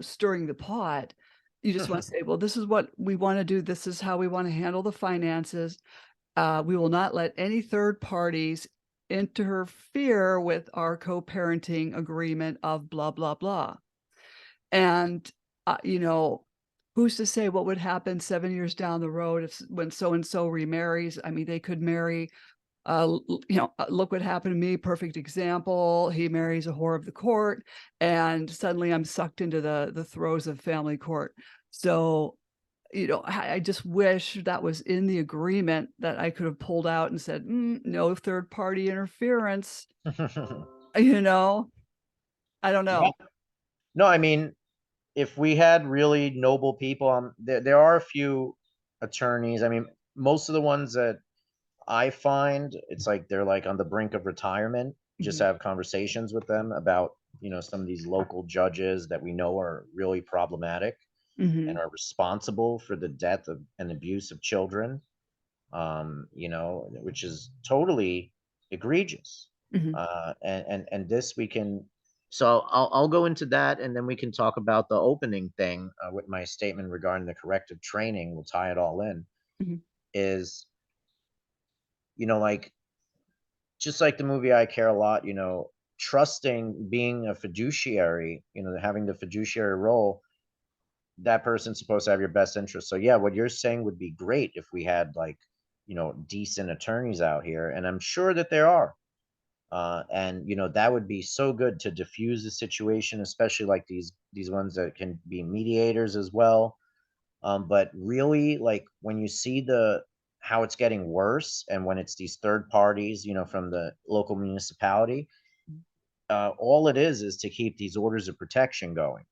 Speaker 1: stirring the pot. You just wanna say, "Well, this is what we wanna do. This is how we wanna handle the finances. We will not let any third parties interfere with our co-parenting agreement of blah, blah, blah." And, who's to say what would happen 7 years down the road if when so and so remarries? I mean, they could marry, look what happened to me, perfect example. He marries a whore of the court, and suddenly I'm sucked into the throes of family court. So, I just wish that was in the agreement that I could have pulled out and said, no third party interference, you know? I don't
Speaker 2: Yeah.
Speaker 1: know.
Speaker 2: No, I mean, if we had really noble people, there are a few attorneys. I mean, most of the ones that I find, it's like they're like on the brink of retirement. Just
Speaker 1: Mhm,
Speaker 2: have conversations with them about, some of these local judges that we know are really problematic and
Speaker 1: mhm,
Speaker 2: are responsible for the death of and abuse of children, which is totally egregious.
Speaker 1: mhm,
Speaker 2: And this we can. So I'll go into that, and then we can talk about the opening thing with my statement regarding the corrective training. We'll tie it all in.
Speaker 1: mhm,
Speaker 2: Is like just like the movie I Care a Lot. Trusting being a fiduciary. Having the fiduciary role, that person's supposed to have your best interest. So yeah, what you're saying would be great if we had like, decent attorneys out here, and I'm sure that there are. And that would be so good to diffuse the situation, especially like these ones that can be mediators as well. But really, like when you see the how it's getting worse, and when it's these third parties, from the local municipality, all it is to keep these orders of protection going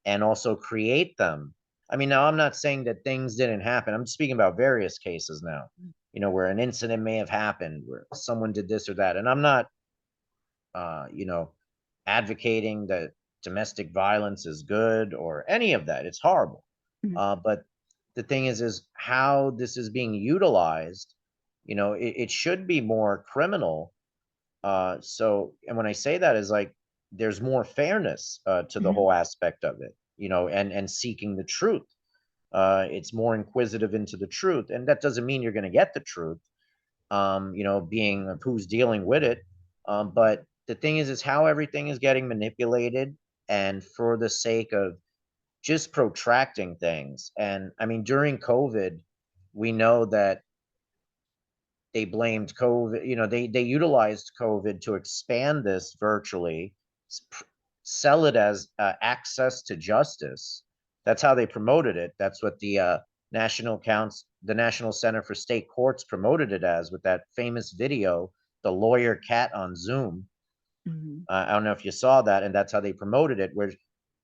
Speaker 2: and also create them. I mean, now I'm not saying that things didn't happen. I'm speaking about various cases now, where an incident may have happened, where someone did this or that. And I'm not, uh, you know, advocating that domestic violence is good or any of that. It's horrible.
Speaker 1: mhm,
Speaker 2: But the thing is how this is being utilized. It should be more criminal. And when I say that is like there's more fairness to the
Speaker 1: Mhm.
Speaker 2: whole aspect of it, and seeking the truth. It's more inquisitive into the truth, and that doesn't mean you're going to get the truth. Being of who's dealing with it. But the thing is how everything is getting manipulated, and for the sake of just protracting things. And I mean, during COVID, we know that they blamed COVID. They utilized COVID to expand this virtually, sell it as access to justice. That's how they promoted it. That's what the National Center for State Courts promoted it as, with that famous video, the lawyer cat on Zoom.
Speaker 1: Mhm.
Speaker 2: I don't know if you saw that, and that's how they promoted it. Where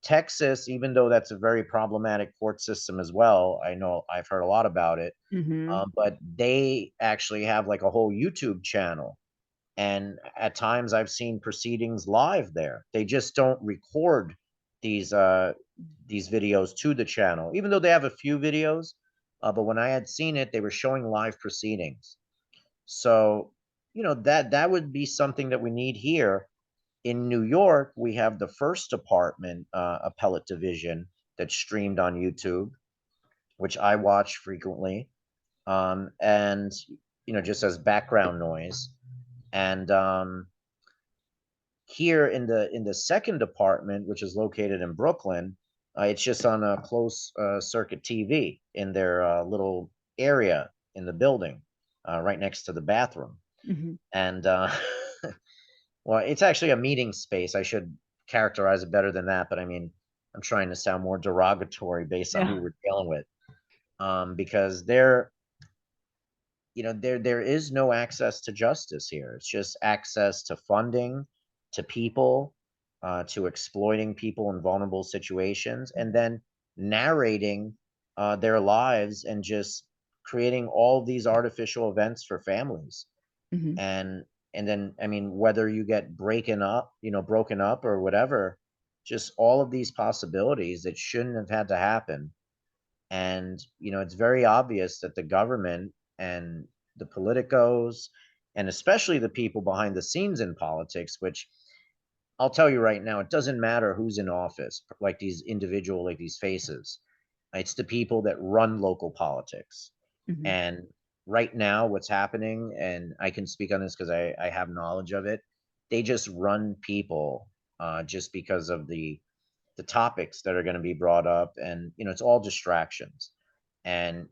Speaker 2: Texas, even though that's a very problematic court system as well, I know I've heard a lot about it,
Speaker 1: Mhm.
Speaker 2: but they actually have like a whole YouTube channel. And at times I've seen proceedings live there. They just don't record these uh these videos to the channel, even though they have a few videos. But when I had seen it, they were showing live proceedings. So, that would be something that we need here. In New York, we have the First Department appellate division that's streamed on YouTube, which I watch frequently. And just as background noise. And here in the second department, which is located in Brooklyn, it's just on a close circuit TV in their little area in the building, right next to the bathroom.
Speaker 1: Mhm.
Speaker 2: And well, it's actually a meeting space. I should characterize it better than that, but I mean, I'm trying to sound more derogatory based on who
Speaker 1: Yeah.
Speaker 2: we're dealing with, because there is no access to justice here. It's just access to funding, to people, to exploiting people in vulnerable situations, and then narrating their lives, and just creating all these artificial events for families.
Speaker 1: Mhm.
Speaker 2: And then, I mean, whether you get broken up or whatever, just all of these possibilities that shouldn't have had to happen. And, it's very obvious that the government and the politicos, and especially the people behind the scenes in politics, which I'll tell you right now, it doesn't matter who's in office, like these faces. It's the people that run local politics.
Speaker 1: Mhm.
Speaker 2: And right now, what's happening, and I can speak on this because I have knowledge of it, they just run people just because of the topics that are going to be brought up, and it's all distractions. And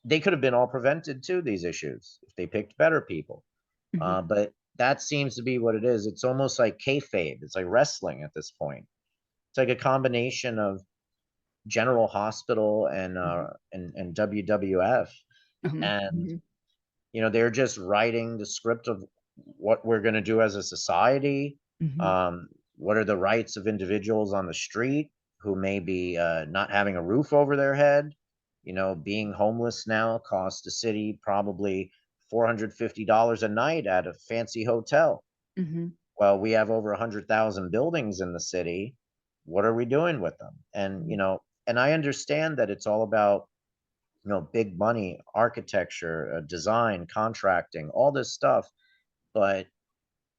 Speaker 2: they could have been all prevented too, these issues, if they picked better people.
Speaker 1: Mhm.
Speaker 2: But that seems to be what it is. It's almost like kayfabe. It's like wrestling at this point. It's like a combination of General Hospital and
Speaker 1: Mhm.
Speaker 2: WWF. And
Speaker 1: Mhm.
Speaker 2: they're just writing the script of what we're going to do as a society.
Speaker 1: Mhm.
Speaker 2: um, what are the rights of individuals on the street who may be not having a roof over their head. Being homeless now costs the city probably $450 a night at a fancy hotel.
Speaker 1: Mhm.
Speaker 2: Well, we have over 100,000 buildings in the city. What are we doing with them? And
Speaker 1: Mhm.
Speaker 2: and I understand that it's all about big money, architecture, design, contracting, all this stuff. But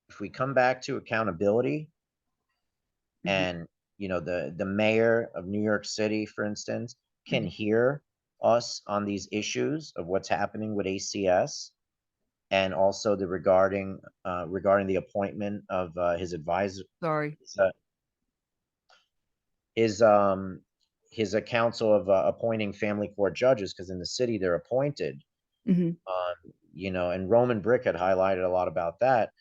Speaker 2: if we come back to accountability,
Speaker 1: Mhm.
Speaker 2: and the mayor of New York City, for instance, can
Speaker 1: Mhm.
Speaker 2: hear us on these issues of what's happening with ACS, and also regarding the appointment of his advisor,
Speaker 1: Sorry.
Speaker 2: his uh, his um his council of appointing family court judges, because in the city they're appointed.
Speaker 1: Mhm.
Speaker 2: And Roman Brick had highlighted a lot about that.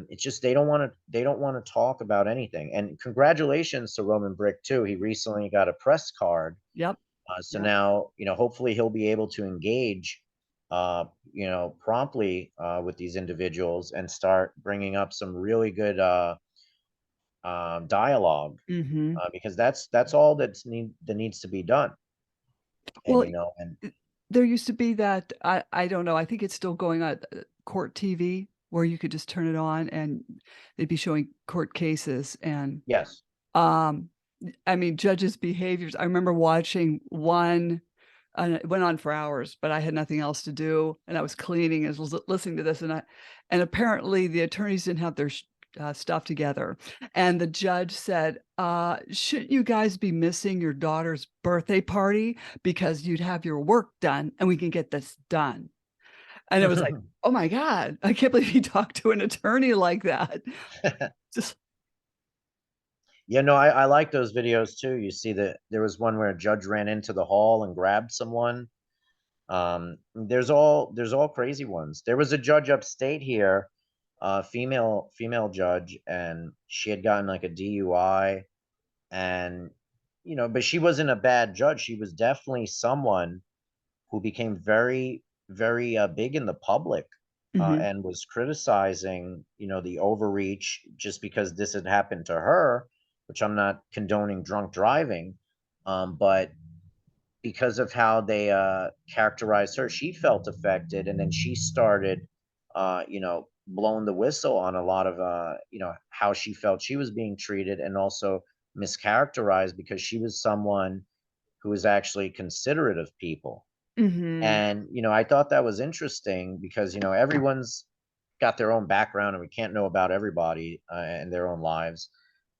Speaker 2: It's just they don't want to talk about anything. And congratulations to Roman Brick too. He recently got a press card.
Speaker 1: Yep.
Speaker 2: So
Speaker 1: Yep.
Speaker 2: now, hopefully he'll be able to engage, promptly with these individuals, and start bringing up some really good dialogue,
Speaker 1: Mhm.
Speaker 2: because that's all that needs to be done. And
Speaker 1: Well,
Speaker 2: and
Speaker 1: there used to be that I don't know, I think it's still going on, court TV, where you could just turn it on and they'd be showing court cases and,
Speaker 2: yes.
Speaker 1: um, I mean, judges' behaviors. I remember watching one, and it went on for hours, but I had nothing else to do, and I was cleaning and was listening to this, and apparently the attorneys didn't have their stuff together. And the judge said, shouldn't you guys be missing your daughter's birthday party because you'd have your work done and we can get this done? And it was like, oh my God, I can't believe he talked to an attorney like that. Just,
Speaker 2: Yeah, no, I like those videos too. You see that there was one where a judge ran into the hall and grabbed someone. There's all crazy ones. There was a judge upstate here, female judge, and she had gotten like a DUI, and but she wasn't a bad judge. She was definitely someone who became very, very big in the public,
Speaker 1: mhm,
Speaker 2: and was criticizing, the overreach just because this had happened to her, which I'm not condoning drunk driving, but because of how they characterized her, she felt affected, and then she started, blowing the whistle on a lot of, how she felt she was being treated, and also mischaracterized because she was someone who was actually considerate of people.
Speaker 1: mhm,
Speaker 2: And I thought that was interesting because everyone's got their own background, and we can't know about everybody and their own lives.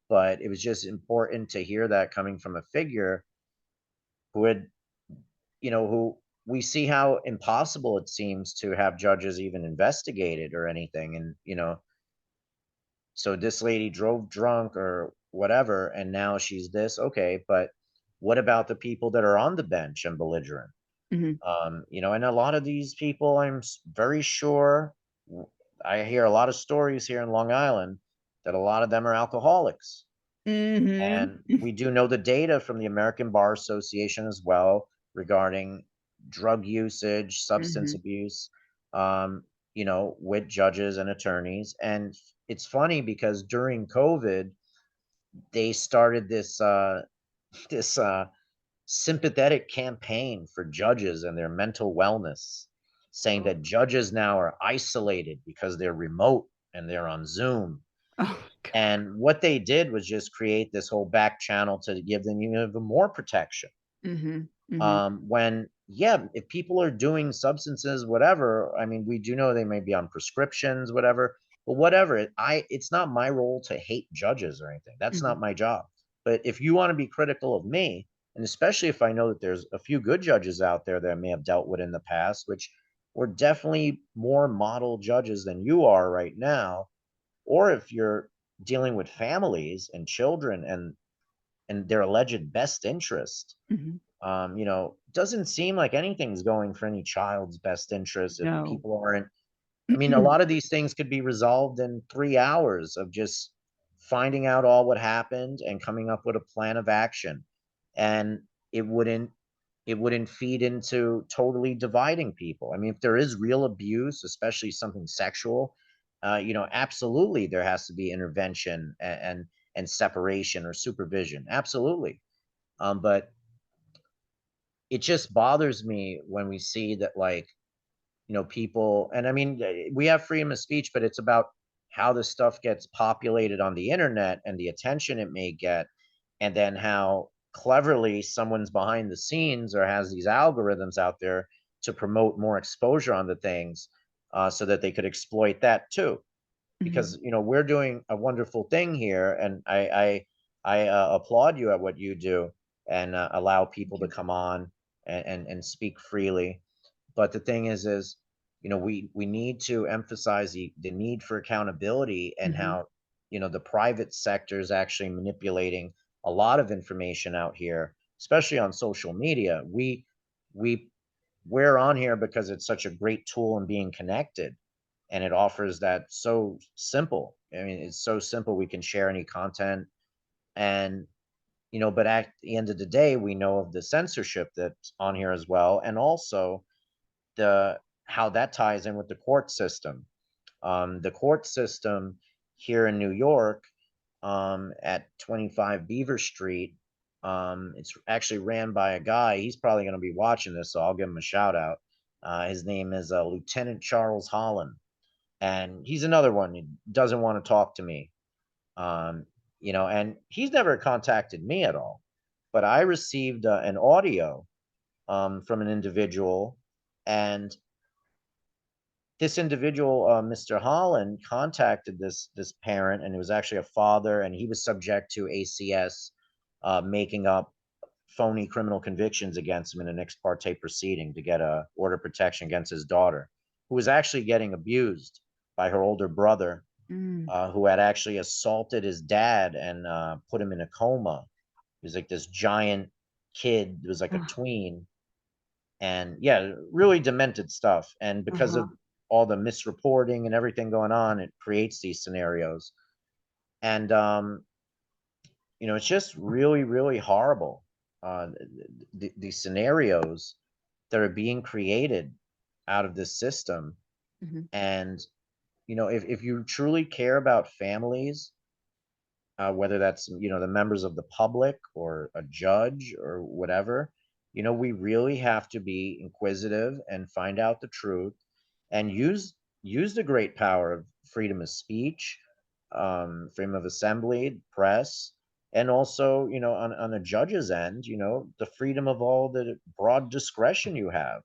Speaker 2: But it was just important to hear that coming from a figure who had who we see how impossible it seems to have judges even investigated or anything. And, so this lady drove drunk or whatever, and now she's this. Okay, but what about the people that are on the bench and belligerent?
Speaker 1: mhm,
Speaker 2: And a lot of these people, very sure, I hear a lot of stories here in Long Island that a lot of them are alcoholics.
Speaker 1: mhm,
Speaker 2: And we do know the data from the American Bar Association as well regarding drug usage, substance
Speaker 1: mhm.
Speaker 2: abuse, with judges and attorneys. And it's funny because during COVID, they started this sympathetic campaign for judges and their mental wellness, saying
Speaker 1: Oh,
Speaker 2: that judges now are isolated because they're remote and they're on Zoom.
Speaker 1: oh god.
Speaker 2: And what they did was just create this whole back channel to give them even more protection.
Speaker 1: Mhm, mhm,
Speaker 2: When, yeah, if people are doing substances, whatever, I mean, we do know they may be on prescriptions, whatever, but whatever, it's not my role to hate judges or anything. That's
Speaker 1: mhm,
Speaker 2: not my job. But if you want to be critical of me, and especially if I know that there's a few good judges out there that I may have dealt with in the past, which were definitely more model judges than you are right now, or if you're dealing with families and children and their alleged best interest,
Speaker 1: mhm.
Speaker 2: doesn't seem like anything's going for any child's best interest if
Speaker 1: No.
Speaker 2: people aren't. I mean, a lot of these things could be resolved in 3 hours of just finding out all what happened and coming up with a plan of action. And it wouldn't it wouldn't feed into totally dividing people. I mean, if there is real abuse, especially something sexual, absolutely there has to be intervention and separation or supervision. Absolutely. But it just bothers me when we see that, like, people, and I mean, we have freedom of speech, but it's about how this stuff gets populated on the internet and the attention it may get, and then how cleverly someone's behind the scenes or has these algorithms out there to promote more exposure on the things, so that they could exploit that too.
Speaker 1: Mhm.
Speaker 2: Because we're doing a wonderful thing here, and I applaud you at what you do, and allow people
Speaker 1: Thank
Speaker 2: to
Speaker 1: you.
Speaker 2: come on and speak freely. But the thing is, we need to emphasize the need for accountability, and
Speaker 1: Mhm,
Speaker 2: how, the private sector is actually manipulating a lot of information out here, especially on social media. We we're on here because it's such a great tool in being connected, and it offers that so simple. I mean, it's so simple. We can share any content, and but at the end of the day, we know of the censorship that's on here as well, and also the how that ties in with the court system. The court system here in New York, at 25 Beaver Street, it's actually ran by a guy. He's probably going to be watching this, so I'll give him a shout out. His name is Lieutenant Charles Holland, and he's another one who doesn't want to talk to me. Um, and he's never contacted me at all. But I received an audio from an individual, and this individual, Mr. Holland, contacted this parent, and it was actually a father, and he was subject to ACS, making up phony criminal convictions against him in an ex parte proceeding to get a order of protection against his daughter, who was actually getting abused by her older brother,
Speaker 1: Mm.
Speaker 2: who had actually assaulted his dad and put him in a coma. He was like this giant kid, it was like a
Speaker 1: Uh,
Speaker 2: tween, and yeah, really demented stuff. And because
Speaker 1: uh-huh.
Speaker 2: of all the misreporting and everything going on, it creates these scenarios. And it's just really, really horrible. These scenarios that are being created out of this system.
Speaker 1: Mhm.
Speaker 2: And if you truly care about families, whether that's the members of the public or a judge or whatever, we really have to be inquisitive and find out the truth, and use the great power of freedom of speech, freedom of assembly, press, and also on a judge's end, the freedom of all the broad discretion you have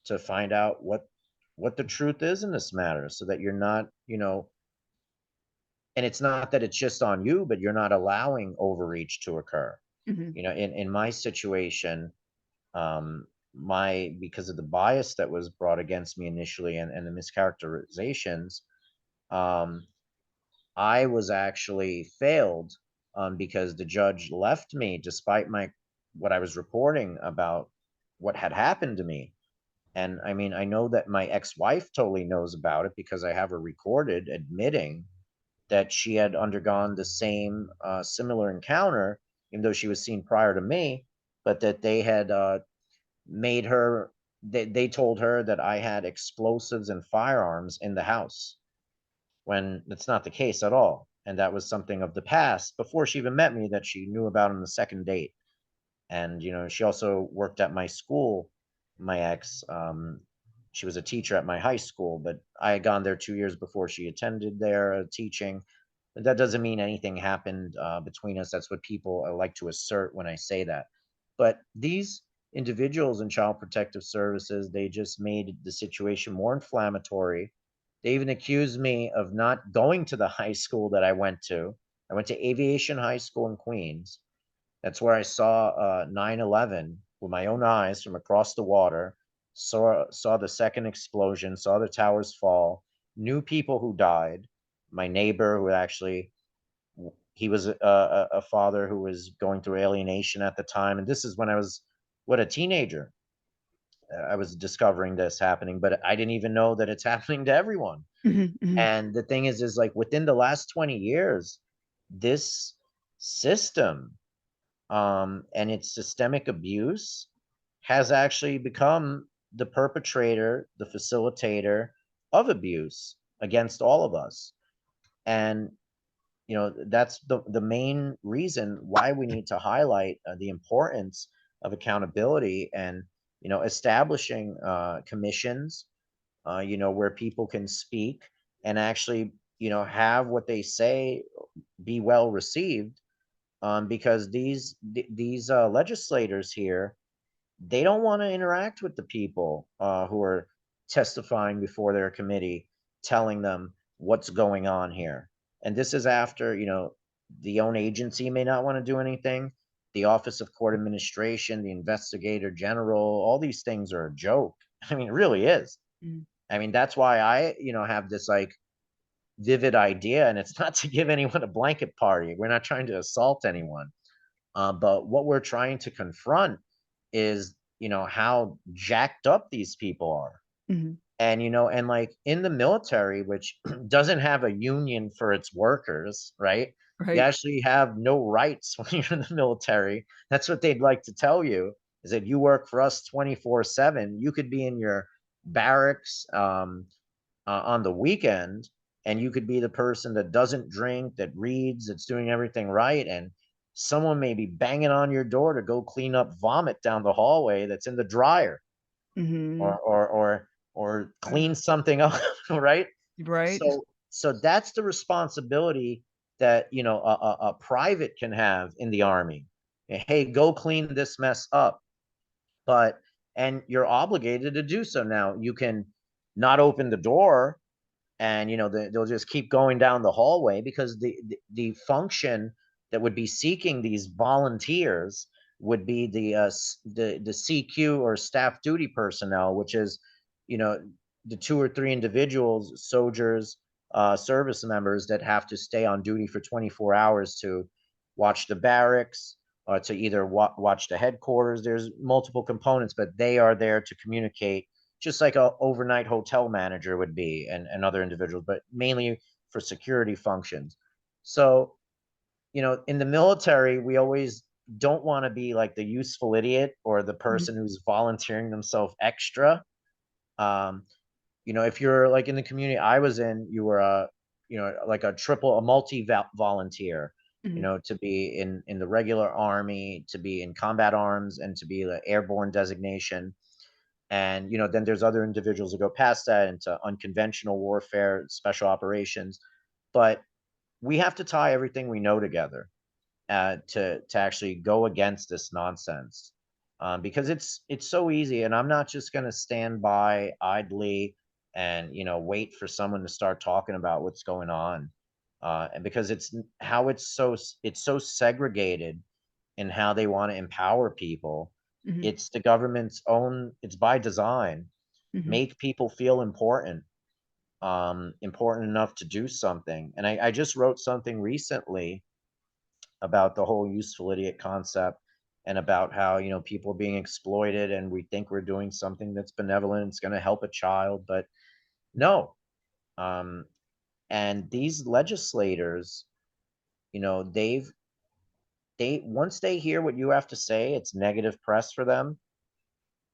Speaker 2: to find out what the truth is in this matter, so that you're not, and it's not that it's just on you, but you're not allowing overreach to occur.
Speaker 1: Mhm.
Speaker 2: In my situation, my because of the bias that was brought against me initially, and the mischaracterizations, um, I was actually failed, because the judge left me despite my what I was reporting about what had happened to me. And I mean, I know that my ex-wife totally knows about it because I have her recorded admitting that she had undergone the same similar encounter, even though she was seen prior to me, but that they had made her, they told her that I had explosives and firearms in the house, when that's not the case at all. And that was something of the past before she even met me that she knew about on the second date. And she also worked at my school, my ex. She was a teacher at my high school, but I had gone there 2 years before she attended there, teaching. But that doesn't mean anything happened between us. That's what people like to assert when I say that. But these individuals in child protective services, they just made the situation more inflammatory. They even accused me of not going to the high school that I went to. I went to Aviation High School in Queens. That's where I saw 9/11 with my own eyes from across the water. Saw the second explosion, saw the towers fall, knew people who died. My neighbor, who actually, he was a father who was going through alienation at the time, and this is when I was a teenager. I was discovering this happening, but I didn't even know that it's happening to everyone.
Speaker 1: Mhm, mhm,
Speaker 2: And the thing is like within the last 20 years, this system, and its systemic abuse has actually become the perpetrator, the facilitator of abuse against all of us. And that's the main reason why we need to highlight the importance of accountability, and establishing commissions, where people can speak and actually have what they say be well received, because these legislators here, they don't want to interact with the people who are testifying before their committee, telling them what's going on here. And this is after the own agency may not want to do anything. The Office of Court Administration, the Investigator General, all these things are a joke. I mean, it really is.
Speaker 1: mhm,
Speaker 2: I mean, that's why I have this like vivid idea, and it's not to give anyone a blanket party. We're not trying to assault anyone, but what we're trying to confront is, how jacked up these people are.
Speaker 1: mhm.
Speaker 2: And, and like in the military, which doesn't have a union for its workers, right? You
Speaker 1: Right.
Speaker 2: actually have no rights when you're in the military. That's what they'd like to tell you, is that you work for us 24/7. You could be in your barracks, on the weekend, and you could be the person that doesn't drink, that reads, that's doing everything right, and someone may be banging on your door to go clean up vomit down the hallway that's in the dryer,
Speaker 1: Mhm.
Speaker 2: or clean something up, right?
Speaker 1: Right.
Speaker 2: So that's the responsibility that a private can have in the army. Hey, go clean this mess up. But and you're obligated to do so. Now you can not open the door, and they'll just keep going down the hallway, because the function that would be seeking these volunteers would be the CQ, or staff duty personnel, which is you know the two or three individuals, soldiers, service members, that have to stay on duty for 24 hours to watch the barracks, or to either watch the headquarters. There's multiple components, but they are there to communicate, just like a overnight hotel manager would be, and other individuals, but mainly for security functions. So, in the military, we always don't want to be like the useful idiot, or the
Speaker 1: Mhm.
Speaker 2: person who's volunteering themselves extra. Um, if you're like in the community I was in, you were like a multi volunteer,
Speaker 1: Mhm.
Speaker 2: to be in the regular army, to be in combat arms, and to be the airborne designation. And then there's other individuals that go past that into unconventional warfare, special operations. But we have to tie everything we know together, to actually go against this nonsense, because it's so easy. And I'm not just going to stand by idly and wait for someone to start talking about what's going on, and because it's so segregated in how they want to empower people.
Speaker 1: Mhm.
Speaker 2: It's the government's own, it's by design.
Speaker 1: Mhm.
Speaker 2: Make people feel important, important enough to do something. And I just wrote something recently about the whole useful idiot concept, and about how people are being exploited, and we think we're doing something that's benevolent, it's going to help a child, but no. um, and these legislators, they once they hear what you have to say, it's negative press for them.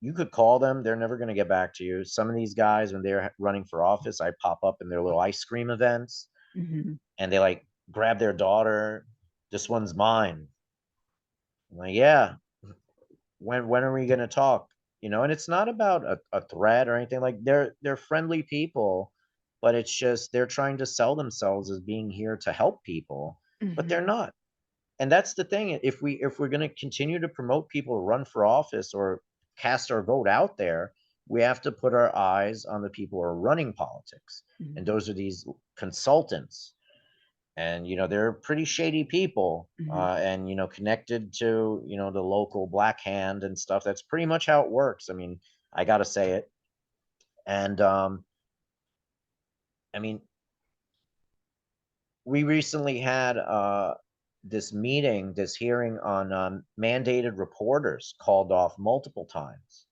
Speaker 2: You could call them, they're never going to get back to you. Some of these guys, when they're running for office, I pop up in their little ice cream events,
Speaker 1: Mhm.
Speaker 2: and they like grab their daughter. This one's mine. I'm like, yeah, when are we going to talk? And it's not about a threat or anything. Like, they're friendly people, but it's just they're trying to sell themselves as being here to help people, but they're
Speaker 1: Mhm.
Speaker 2: not. And that's the thing. If we're going to continue to promote people to run for office, or cast our vote out there, we have to put our eyes on the people who are running politics,
Speaker 1: Mhm.
Speaker 2: and those are these consultants. And they're pretty shady people,
Speaker 1: Mhm.
Speaker 2: and connected to the local black hand and stuff. That's pretty much how it works. I mean, I gotta say it. And I mean, we recently had this hearing on mandated reporters, called off multiple times.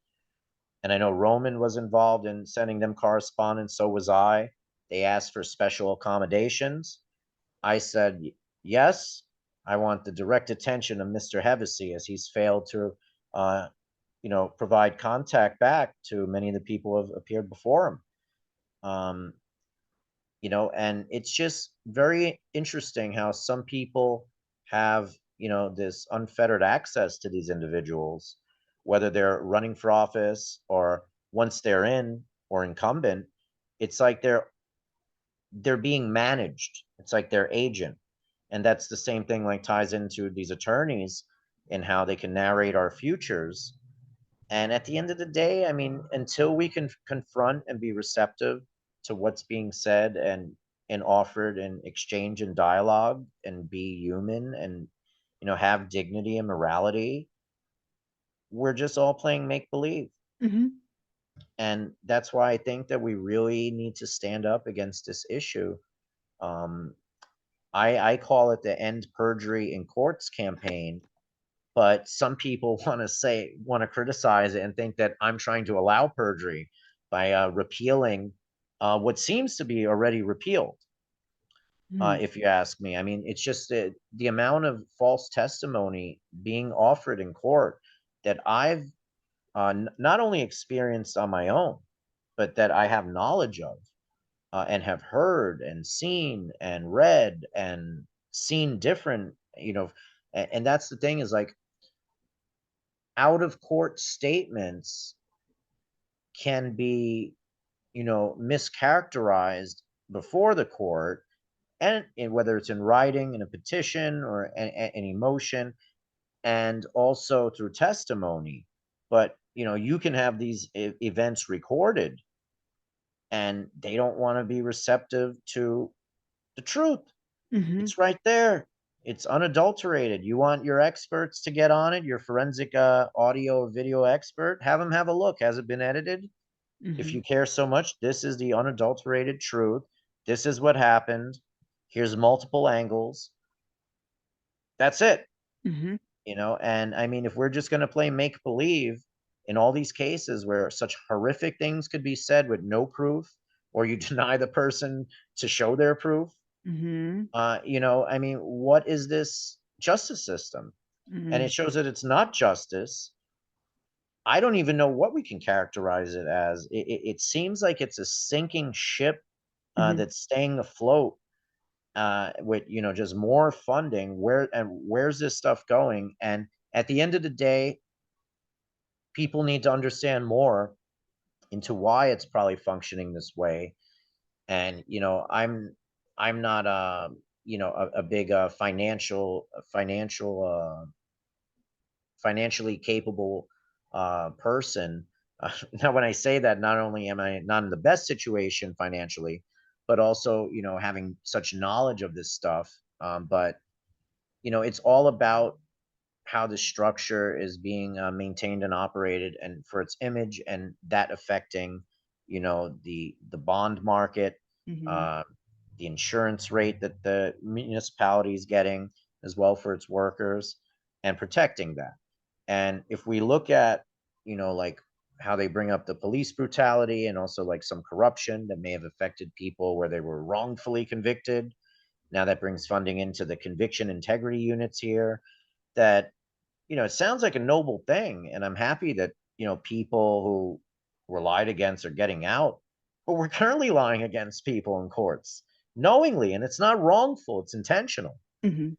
Speaker 2: And I know Roman was involved in sending them correspondence, so was I. They asked for special accommodations. I said, yes, I want the direct attention of Mr. Hevesy, as he's failed to, uh, provide contact back to many of the people who have appeared before him. Um, and it's just very interesting how some people have, this unfettered access to these individuals, whether they're running for office, or once they're in, or incumbent. It's like they're being managed. It's like their agent. And that's the same thing, like, ties into these attorneys and how they can narrate our futures. And at the end of the day, I mean, until we can confront and be receptive to what's being said, and offered in exchange and dialogue, and be human, and have dignity and morality, we're just all playing make believe.
Speaker 1: Mhm.
Speaker 2: And that's why I think that we really need to stand up against this issue. um, I call it the End Perjury in Courts campaign, but some people want to criticize it and think that I'm trying to allow perjury by repealing what seems to be already repealed.
Speaker 1: Mm.
Speaker 2: If you ask me, I mean, it's just the amount of false testimony being offered in court that I've not only experienced on my own, but that I have knowledge of, and have heard and seen and read and seen different, and that's the thing, is like, out of court statements can be, mischaracterized before the court, and whether it's in writing, in a petition, or an emotion, and also through testimony. But you can have these events recorded, and they don't want to be receptive to the truth.
Speaker 1: Mhm.
Speaker 2: It's right there. It's unadulterated. You want your experts to get on it, your forensic audio or video expert, have them have a look. Has it been edited? If you
Speaker 1: Mhm.
Speaker 2: care so much, this is the unadulterated truth. This is what happened. Here's multiple angles. That's it.
Speaker 1: Mhm.
Speaker 2: And I mean, if we're just going to play make believe in all these cases where such horrific things could be said with no proof, or you deny the person to show their proof,
Speaker 1: Mhm.
Speaker 2: I mean, what is this justice system? And it
Speaker 1: Mhm.
Speaker 2: shows that it's not justice. I don't even know what we can characterize it as. It seems like it's a sinking ship
Speaker 1: Mhm.
Speaker 2: that's staying afloat with just more funding. Where's this stuff going? And at the end of the day, people need to understand more into why it's probably functioning this way. And I'm not a big financially capable person. Now, when I say that, not only am I not in the best situation financially, but also having such knowledge of this stuff. But it's all about how the structure is being maintained and operated, and for its image, and that affecting the bond market,
Speaker 1: Mhm.
Speaker 2: uh, the insurance rate that the municipality is getting, as well for its workers, and protecting that. And if we look at like how they bring up the police brutality, and also like some corruption that may have affected people where they were wrongfully convicted, now that brings funding into the conviction integrity units here. That it sounds like a noble thing, and I'm happy that people who were lied against are getting out. But we're currently lying against people in courts knowingly, and it's not wrongful, it's intentional.
Speaker 1: Mhm.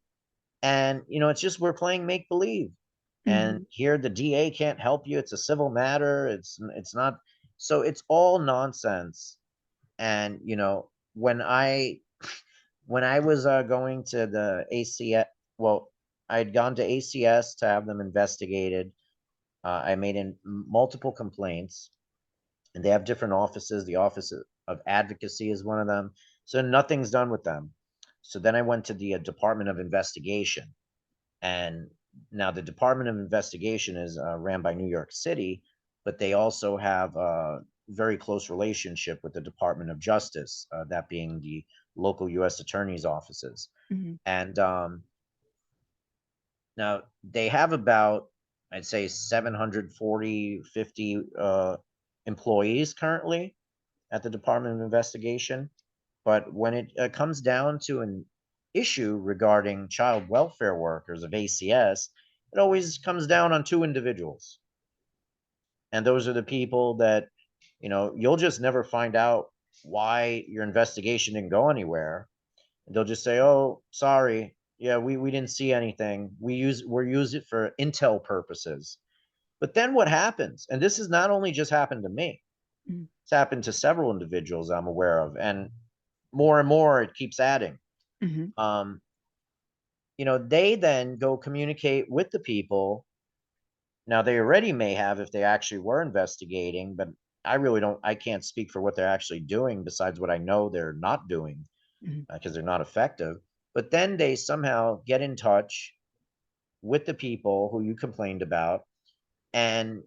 Speaker 2: And it's just we're playing make believe. And
Speaker 1: Mhm.
Speaker 2: here the DA can't help you. It's a civil matter. It's not. So it's all nonsense. And when I was going to the ACS, well, I'd gone to ACS to have them investigated. I made in multiple complaints, and they have different offices. The Office of Advocacy is one of them. So nothing's done with them. So then I went to the Department of Investigation. And now the Department of Investigation is ran by New York City, but they also have a very close relationship with the Department of Justice, that being the local U.S. attorney's offices.
Speaker 1: Mhm.
Speaker 2: And now they have about, I'd say, 740, 50 employees currently at the Department of Investigation. But when it comes down to an issue regarding child welfare workers of ACS, it always comes down on two individuals. And those are the people that, you'll just never find out why your investigation didn't go anywhere. They'll just say, "Oh, sorry. Yeah, we didn't see anything. We're use it for intel purposes." But then what happens? And this has not only just happened to me,
Speaker 1: Mhm.
Speaker 2: it's happened to several individuals I'm aware of, and more it keeps adding.
Speaker 1: Mhm.
Speaker 2: Um, they then go communicate with the people. Now they already may have if they actually were investigating, but I can't speak for what they're actually doing besides what I know they're not doing,
Speaker 1: Mhm.
Speaker 2: because they're not effective. But then they somehow get in touch with the people who you complained about, and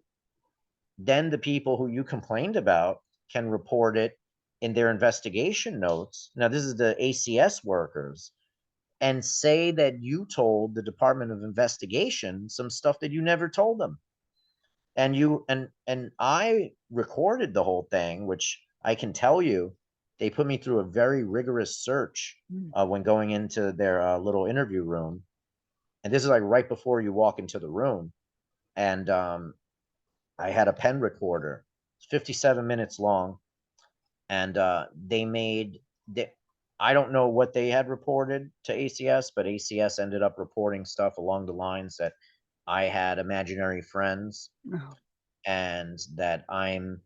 Speaker 2: then the people who you complained about can report it in their investigation notes. Now, this is the ACS workers, and say that you told the Department of Investigation some stuff that you never told them. And I recorded the whole thing, which I can tell you, they put me through a very rigorous search
Speaker 1: Mhm.
Speaker 2: when going into their little interview room. And this is like right before you walk into the room. And I had a pen recorder. It's 57 minutes long, and they made the. I don't know what they had reported to ACS, but ACS ended up reporting stuff along the lines that I had imaginary friends,
Speaker 1: Oh.
Speaker 2: and that I'm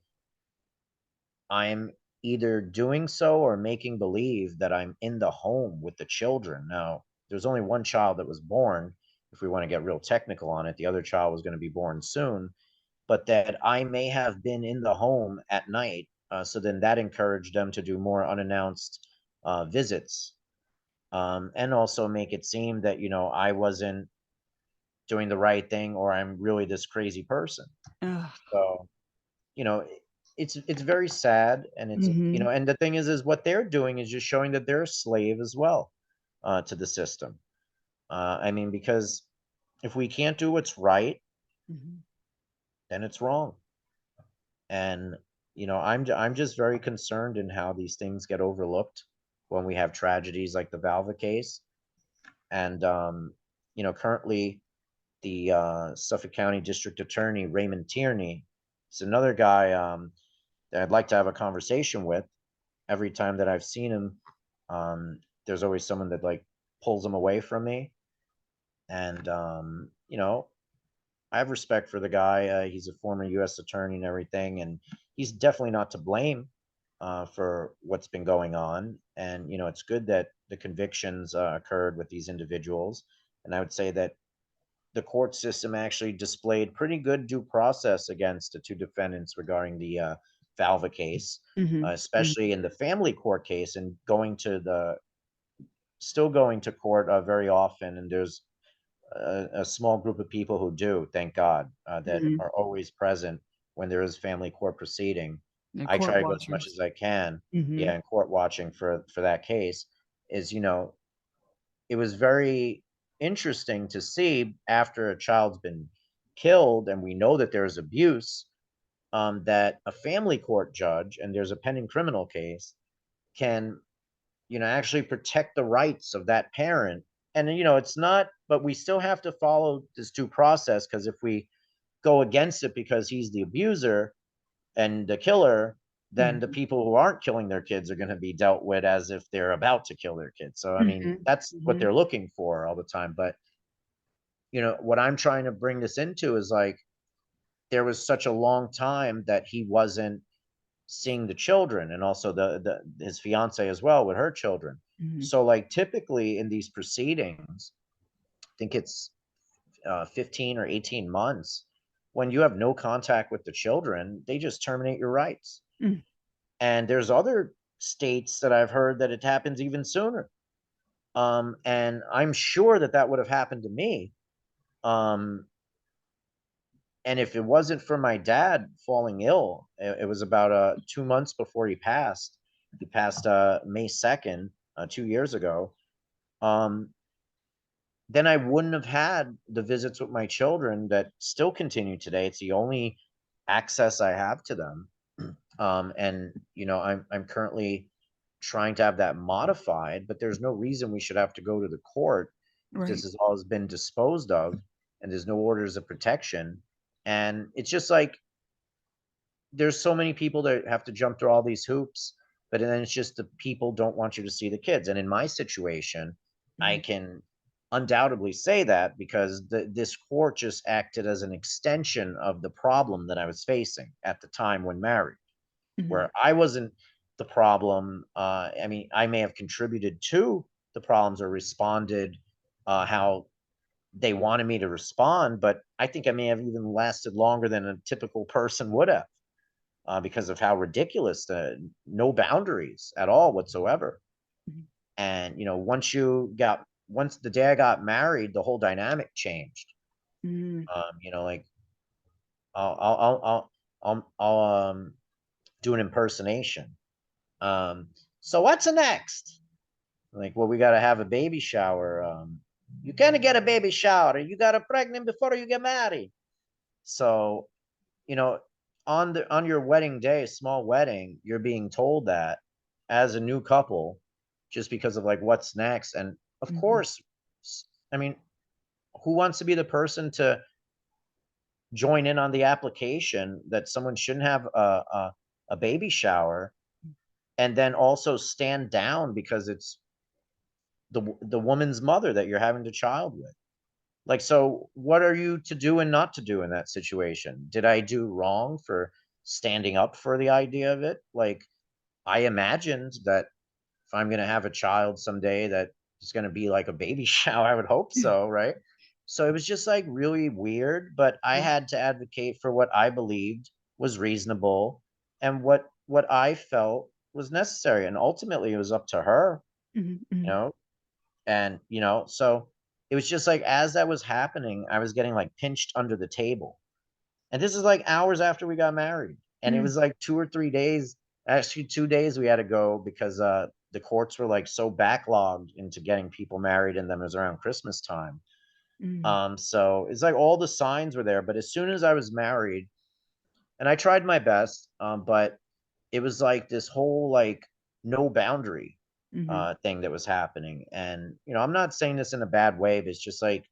Speaker 2: either doing so or making believe that I'm in the home with the children. Now, there's only one child that was born. If we want to get real technical on it, the other child was going to be born soon, but that I may have been in the home at night So then that encouraged them to do more unannounced visits, and also make it seem that, I wasn't doing the right thing, or I'm really this crazy person.
Speaker 1: Ugh.
Speaker 2: So, you know, i- it's very sad, and
Speaker 1: Mhm.
Speaker 2: and the thing is what they're doing is just showing that they're a slave as well, to the system. I mean, because if we can't do what's right,
Speaker 1: Mhm.
Speaker 2: then it's wrong. And I'm just very concerned in how these things get overlooked when we have tragedies like the Valva case. And currently the Suffolk County District Attorney Raymond Tierney is another guy that I'd like to have a conversation with. Every time that I've seen him, there's always someone that like pulls him away from me. And I have respect for the guy. He's a former U.S. attorney and everything, and he's definitely not to blame for what's been going on. And it's good that the convictions occurred with these individuals. And I would say that the court system actually displayed pretty good due process against the two defendants regarding the Valva case,
Speaker 1: Mhm. Mhm.
Speaker 2: especially in the family court case, and still going to court very often. And there's a small group of people who do, thank God, that
Speaker 1: Mhm.
Speaker 2: are always present when there is family court proceeding.
Speaker 1: Yeah,
Speaker 2: I
Speaker 1: court
Speaker 2: try to go as much
Speaker 1: watchers.
Speaker 2: as I can, yeah,
Speaker 1: Mhm.
Speaker 2: in court watching for that case. Is it was very interesting to see after a child's been killed, and we know that there's abuse, that a family court judge, and there's a pending criminal case, can actually protect the rights of that parent. And it's not, but we still have to follow this due process, because if we go against it because he's the abuser and the killer, then the
Speaker 1: Mhm.
Speaker 2: people who aren't killing their kids are going to be dealt with as if they're about to kill their kids. So I mean,
Speaker 1: Mhm.
Speaker 2: that's what
Speaker 1: Mhm.
Speaker 2: they're looking for all the time. But what I'm trying to bring this into is like, there was such a long time that he wasn't seeing the children, and also the his fiance as well with her children.
Speaker 1: Mhm.
Speaker 2: So like typically in these proceedings, I think it's 15 or 18 months, when you have no contact with the children, they just terminate your rights.
Speaker 1: Mm.
Speaker 2: And there's other states that I've heard that it happens even sooner. And I'm sure that that would have happened to me. Um, and if it wasn't for my dad falling ill, it was about 2 months before he passed. He passed May 2nd, 2 years ago. Um, then I wouldn't have had the visits with my children that still continue today. It's the only access I have to them. And I'm currently trying to have that modified, but there's no reason we should have to go to the court if this
Speaker 1: Right.
Speaker 2: has all been disposed of and there's no orders of protection. And it's just like, there's so many people that have to jump through all these hoops, but then it's just the people don't want you to see the kids. And in my situation, I
Speaker 1: Mhm.
Speaker 2: can undoubtedly say that because this court just acted as an extension of the problem that I was facing at the time when married,
Speaker 1: Mhm.
Speaker 2: where I wasn't the problem. I mean, I may have contributed to the problems or responded how they wanted me to respond, but I think I may have even lasted longer than a typical person would have, because of how ridiculous, no boundaries at all whatsoever.
Speaker 1: Mhm.
Speaker 2: And once the day I got married, the whole dynamic changed.
Speaker 1: Mm.
Speaker 2: Like, I'll do an impersonation. Um, so what's next? Like, well, we got to have a baby shower. You can't get a baby shower. You got to pregnant before you get married. So, you know, on your wedding day, small wedding, you're being told that as a new couple, just because of like what's next. And of
Speaker 1: Mhm.
Speaker 2: course, I mean, who wants to be the person to join in on the application that someone shouldn't have a baby shower, and then also stand down because it's the woman's mother that you're having the child with? Like, so what are you to do and not to do in that situation? Did I do wrong for standing up for the idea of it? Like, I imagined that if I'm going to have a child someday, that it's going to be like a baby shower. I would hope so, right? So it was just like really weird, but I
Speaker 1: Yeah.
Speaker 2: had to advocate for what I believed was reasonable and what what I felt was necessary, and ultimately it was up to her,
Speaker 1: Mhm,
Speaker 2: you
Speaker 1: mhm,
Speaker 2: know, and, so it was just like as that was happening, I was getting, like, pinched under the table, and this is, like, hours after we got married, and it
Speaker 1: mm,
Speaker 2: was, like, 2 or 3 days, actually 2 days we had to go because, the courts were, like, so backlogged into getting people married, and then it was around Christmas time.
Speaker 1: mm,
Speaker 2: So it's like all the signs were there, but as soon as I was married, and I tried my best, but it was like this whole like no boundary
Speaker 1: mhm,
Speaker 2: thing that was happening. And I'm not saying this in a bad way, but it's just like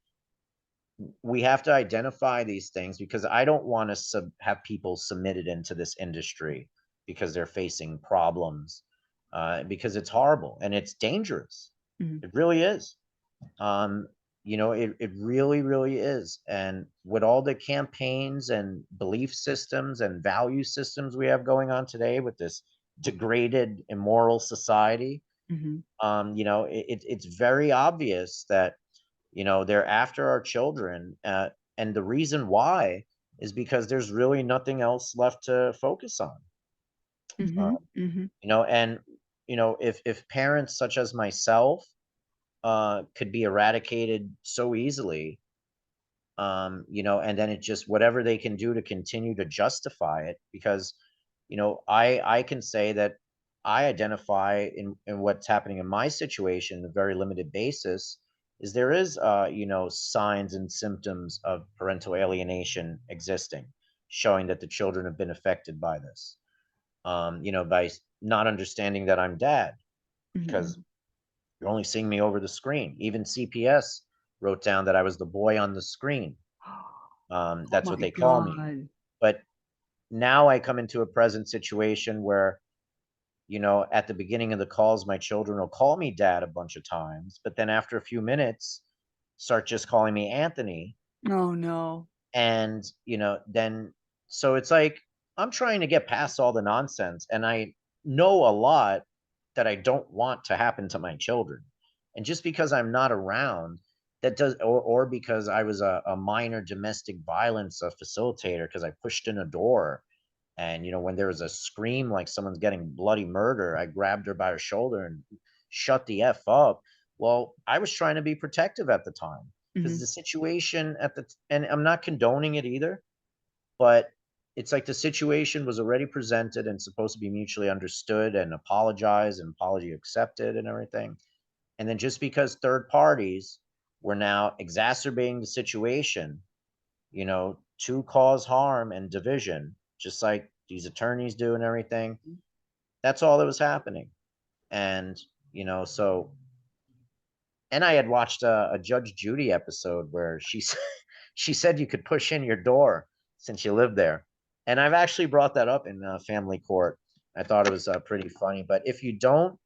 Speaker 2: we have to identify these things because I don't want to have people submitted into this industry because they're facing problems, because it's horrible and it's dangerous.
Speaker 1: mhm,
Speaker 2: It really is. Um, it really, really is. And with all the campaigns and belief systems and value systems we have going on today with this degraded, immoral society,
Speaker 1: mhm,
Speaker 2: it's very obvious that, they're after our children. And the reason why is because there's really nothing else left to focus on. Uh,
Speaker 1: mhm, mhm,
Speaker 2: and, if parents such as myself could be eradicated so easily, and then it just whatever they can do to continue to justify it, because I can say that I identify in what's happening in my situation, a very limited basis, is there is signs and symptoms of parental alienation existing, showing that the children have been affected by this, by not understanding that I'm dad, because
Speaker 1: mhm.
Speaker 2: you're only seeing me over the screen. Even CPS wrote down that I was the boy on the screen.
Speaker 1: Oh
Speaker 2: That's what
Speaker 1: my
Speaker 2: they call me.
Speaker 1: god.
Speaker 2: But now I come into a present situation where, at the beginning of the calls, my children will call me dad a bunch of times, but then after a few minutes, start just calling me Anthony.
Speaker 1: Oh, no.
Speaker 2: And, then so it's like I'm trying to get past all the nonsense. And I know a lot that I don't want to happen to my children. And just because I'm not around, that does, or because I was a minor domestic violence facilitator because I pushed in a door. And, when there was a scream like someone's getting bloody murder, I grabbed her by her shoulder and shut the F up. Well, I was trying to be protective at the time because
Speaker 1: Mhm,
Speaker 2: the situation and I'm not condoning it either, but it's like the situation was already presented and supposed to be mutually understood and apologized and apology accepted and everything. And then just because third parties were now exacerbating the situation, to cause harm and division, just like these attorneys do and everything. That's all that was happening. And, so, and I had watched a Judge Judy episode where she said you could push in your door since you lived there. And I've actually brought that up in family court. I thought it was pretty funny. But if you don't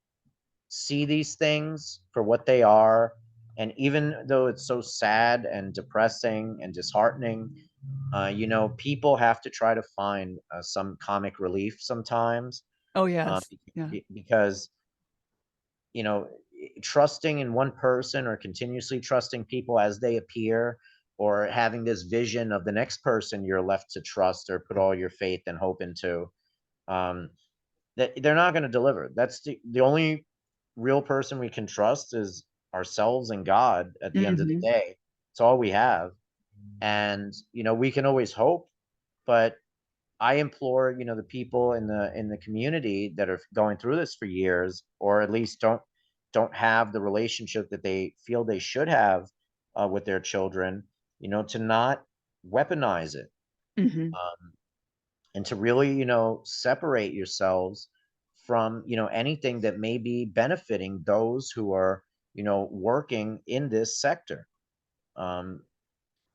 Speaker 2: see these things for what they are, and even though it's so sad and depressing and disheartening, people have to try to find some comic relief sometimes,
Speaker 1: Oh,
Speaker 2: uh,
Speaker 1: yes. Yeah.
Speaker 2: because trusting in one person or continuously trusting people as they appear, or having this vision of the next person you're left to trust or put all your faith and hope into, um, that they're not going to deliver. That's the only real person we can trust is ourselves and God at the end of the
Speaker 1: Mhm,
Speaker 2: day. It's all we have. And we can always hope, but I implore, the people in the community that are going through this for years, or at least don't have the relationship that they feel they should have with their children, to not weaponize it,
Speaker 1: mhm,
Speaker 2: um, and to really, separate yourselves from, anything that may be benefiting those who are, working in this sector. Um,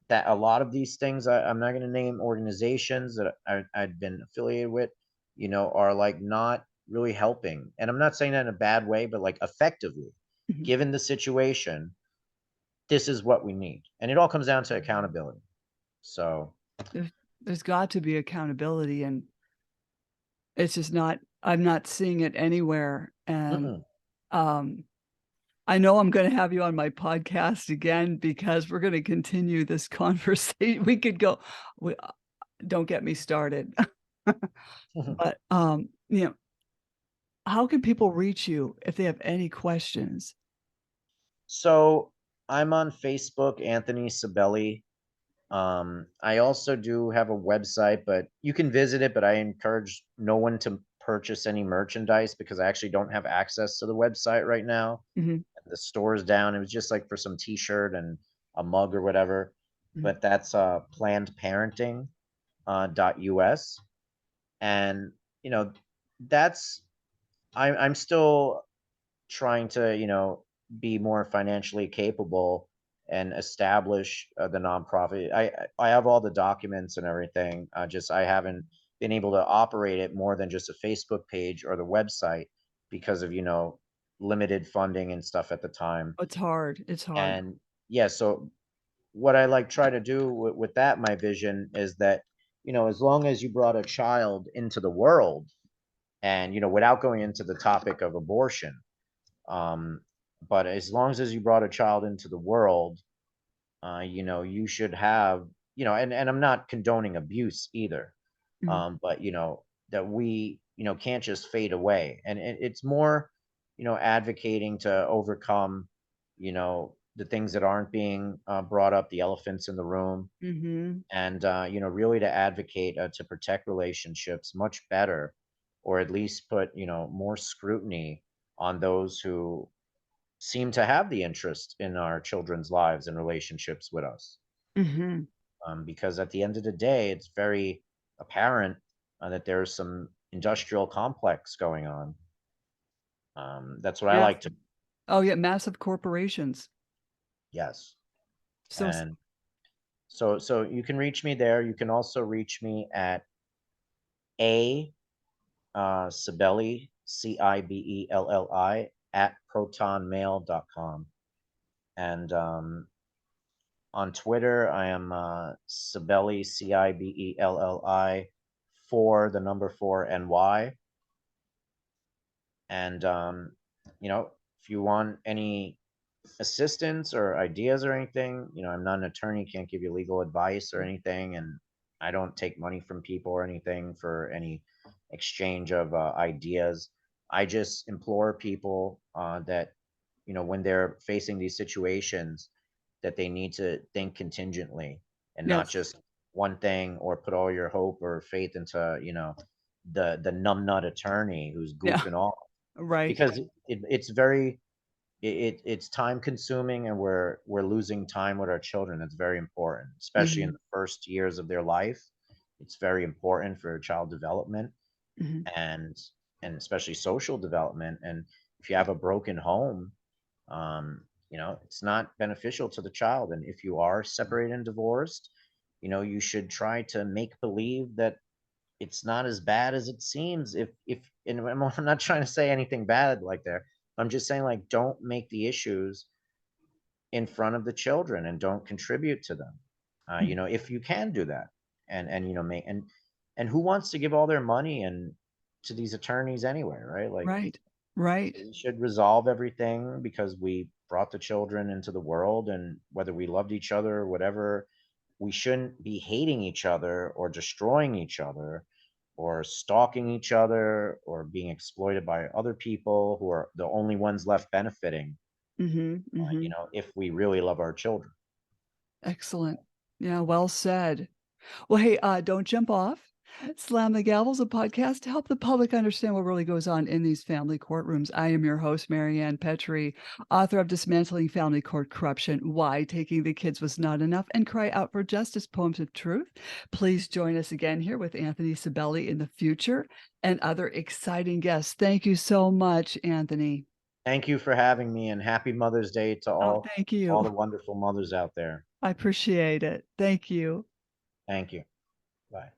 Speaker 2: that a lot of these things, I'm not going to name organizations that I've been affiliated with, are like not really helping. And I'm not saying that in a bad way, but like effectively,
Speaker 1: mhm.
Speaker 2: given the situation, this is what we need. And it all comes down to accountability. So,
Speaker 1: There's there's got to be accountability, and it's just not I'm not seeing it anywhere, and,
Speaker 2: mm-mm.
Speaker 1: um I know I'm gonna have you on my podcast again because we're gonna continue this conversation. We could go we don't get me started. But, you know, how can people reach you if they have any questions?
Speaker 2: So I'm on Facebook, Anthony Cibelli. I also do have a website, but you can visit it, but I encourage no one to purchase any merchandise because I actually don't have access to the website right now.
Speaker 1: Mhm,
Speaker 2: The store's down. It was just like for some t-shirt and a mug or whatever.
Speaker 1: mhm.
Speaker 2: But that's planned parenting .us. And you know, that's I'm still trying to, be more financially capable and establish the nonprofit. I have all the documents and everything. Just I haven't been able to operate it more than just a Facebook page or the website because of, limited funding and stuff at the time.
Speaker 1: It's hard, it's hard.
Speaker 2: And yeah, so what I like try to do with that, my vision is that, as long as you brought a child into the world and, without going into the topic of abortion, um, but as long as you brought a child into the world, you should have, and I'm not condoning abuse either,
Speaker 1: Mhm,
Speaker 2: but that we, can't just fade away. And it's more, advocating to overcome, the things that aren't being brought up, the elephants in the room,
Speaker 1: mhm,
Speaker 2: and really to advocate to protect relationships much better, or at least put, more scrutiny on those who seem to have the interest in our children's lives and relationships with us.
Speaker 1: mhm.
Speaker 2: Because at the end of the day, it's very apparent that there's some industrial complex going on. That's what I like to,
Speaker 1: Massive. Oh, yeah, massive corporations.
Speaker 2: yes.
Speaker 1: So s
Speaker 2: And so you can reach me there. You can also reach me at a Cibelli, Cibelli at protonmail.com. And on Twitter, I am Cibelli, Cibelli, for the number four NY. And if you want any assistance or ideas or anything, I'm not an attorney, can't give you legal advice or anything, and I don't take money from people or anything for any exchange of ideas. I just implore people that when they're facing these situations, that they need to think contingently and not
Speaker 1: yes.
Speaker 2: just one thing or put all your hope or faith into the numbnut attorney who's
Speaker 1: Yeah,
Speaker 2: goofing off,
Speaker 1: right.
Speaker 2: because it's very it's time consuming, and we're losing time with our children. It's very important, especially in
Speaker 1: Mhm,
Speaker 2: the first years of their life. It's very important for child development,
Speaker 1: mhm,
Speaker 2: and especially social development. And if you have a broken home, it's not beneficial to the child. And if you are separated and divorced, you should try to make believe that it's not as bad as it seems. If and I'm not trying to say anything bad like there. I'm just saying, like, don't make the issues in front of the children and don't contribute to them.
Speaker 1: mhm.
Speaker 2: If you can do that, and make and who wants to give all their money and to these attorneys anyway, right? Like,
Speaker 1: Right, right.
Speaker 2: we should resolve everything because we brought the children into the world, and whether we loved each other or whatever, we shouldn't be hating each other or destroying each other or stalking each other or being exploited by other people who are the only ones left benefiting,
Speaker 1: Mhm, mhm.
Speaker 2: if we really love our children.
Speaker 1: Excellent. Yeah, well said. Well, hey, don't jump off. Slam the Gavel's a podcast to help the public understand what really goes on in these family courtrooms. I am your host, Marianne Petrie, author of Dismantling Family Court Corruption, Why Taking the Kids Was Not Enough, and Cry Out for Justice, Poems of Truth. Please join us again here with Anthony Cibelli in the future and other exciting guests. Thank you so much, Anthony.
Speaker 2: Thank you for having me, and happy Mother's Day to
Speaker 1: Oh,
Speaker 2: all
Speaker 1: thank
Speaker 2: all
Speaker 1: you.
Speaker 2: the wonderful mothers out there.
Speaker 1: I appreciate it. Thank you.
Speaker 2: Thank you. Bye.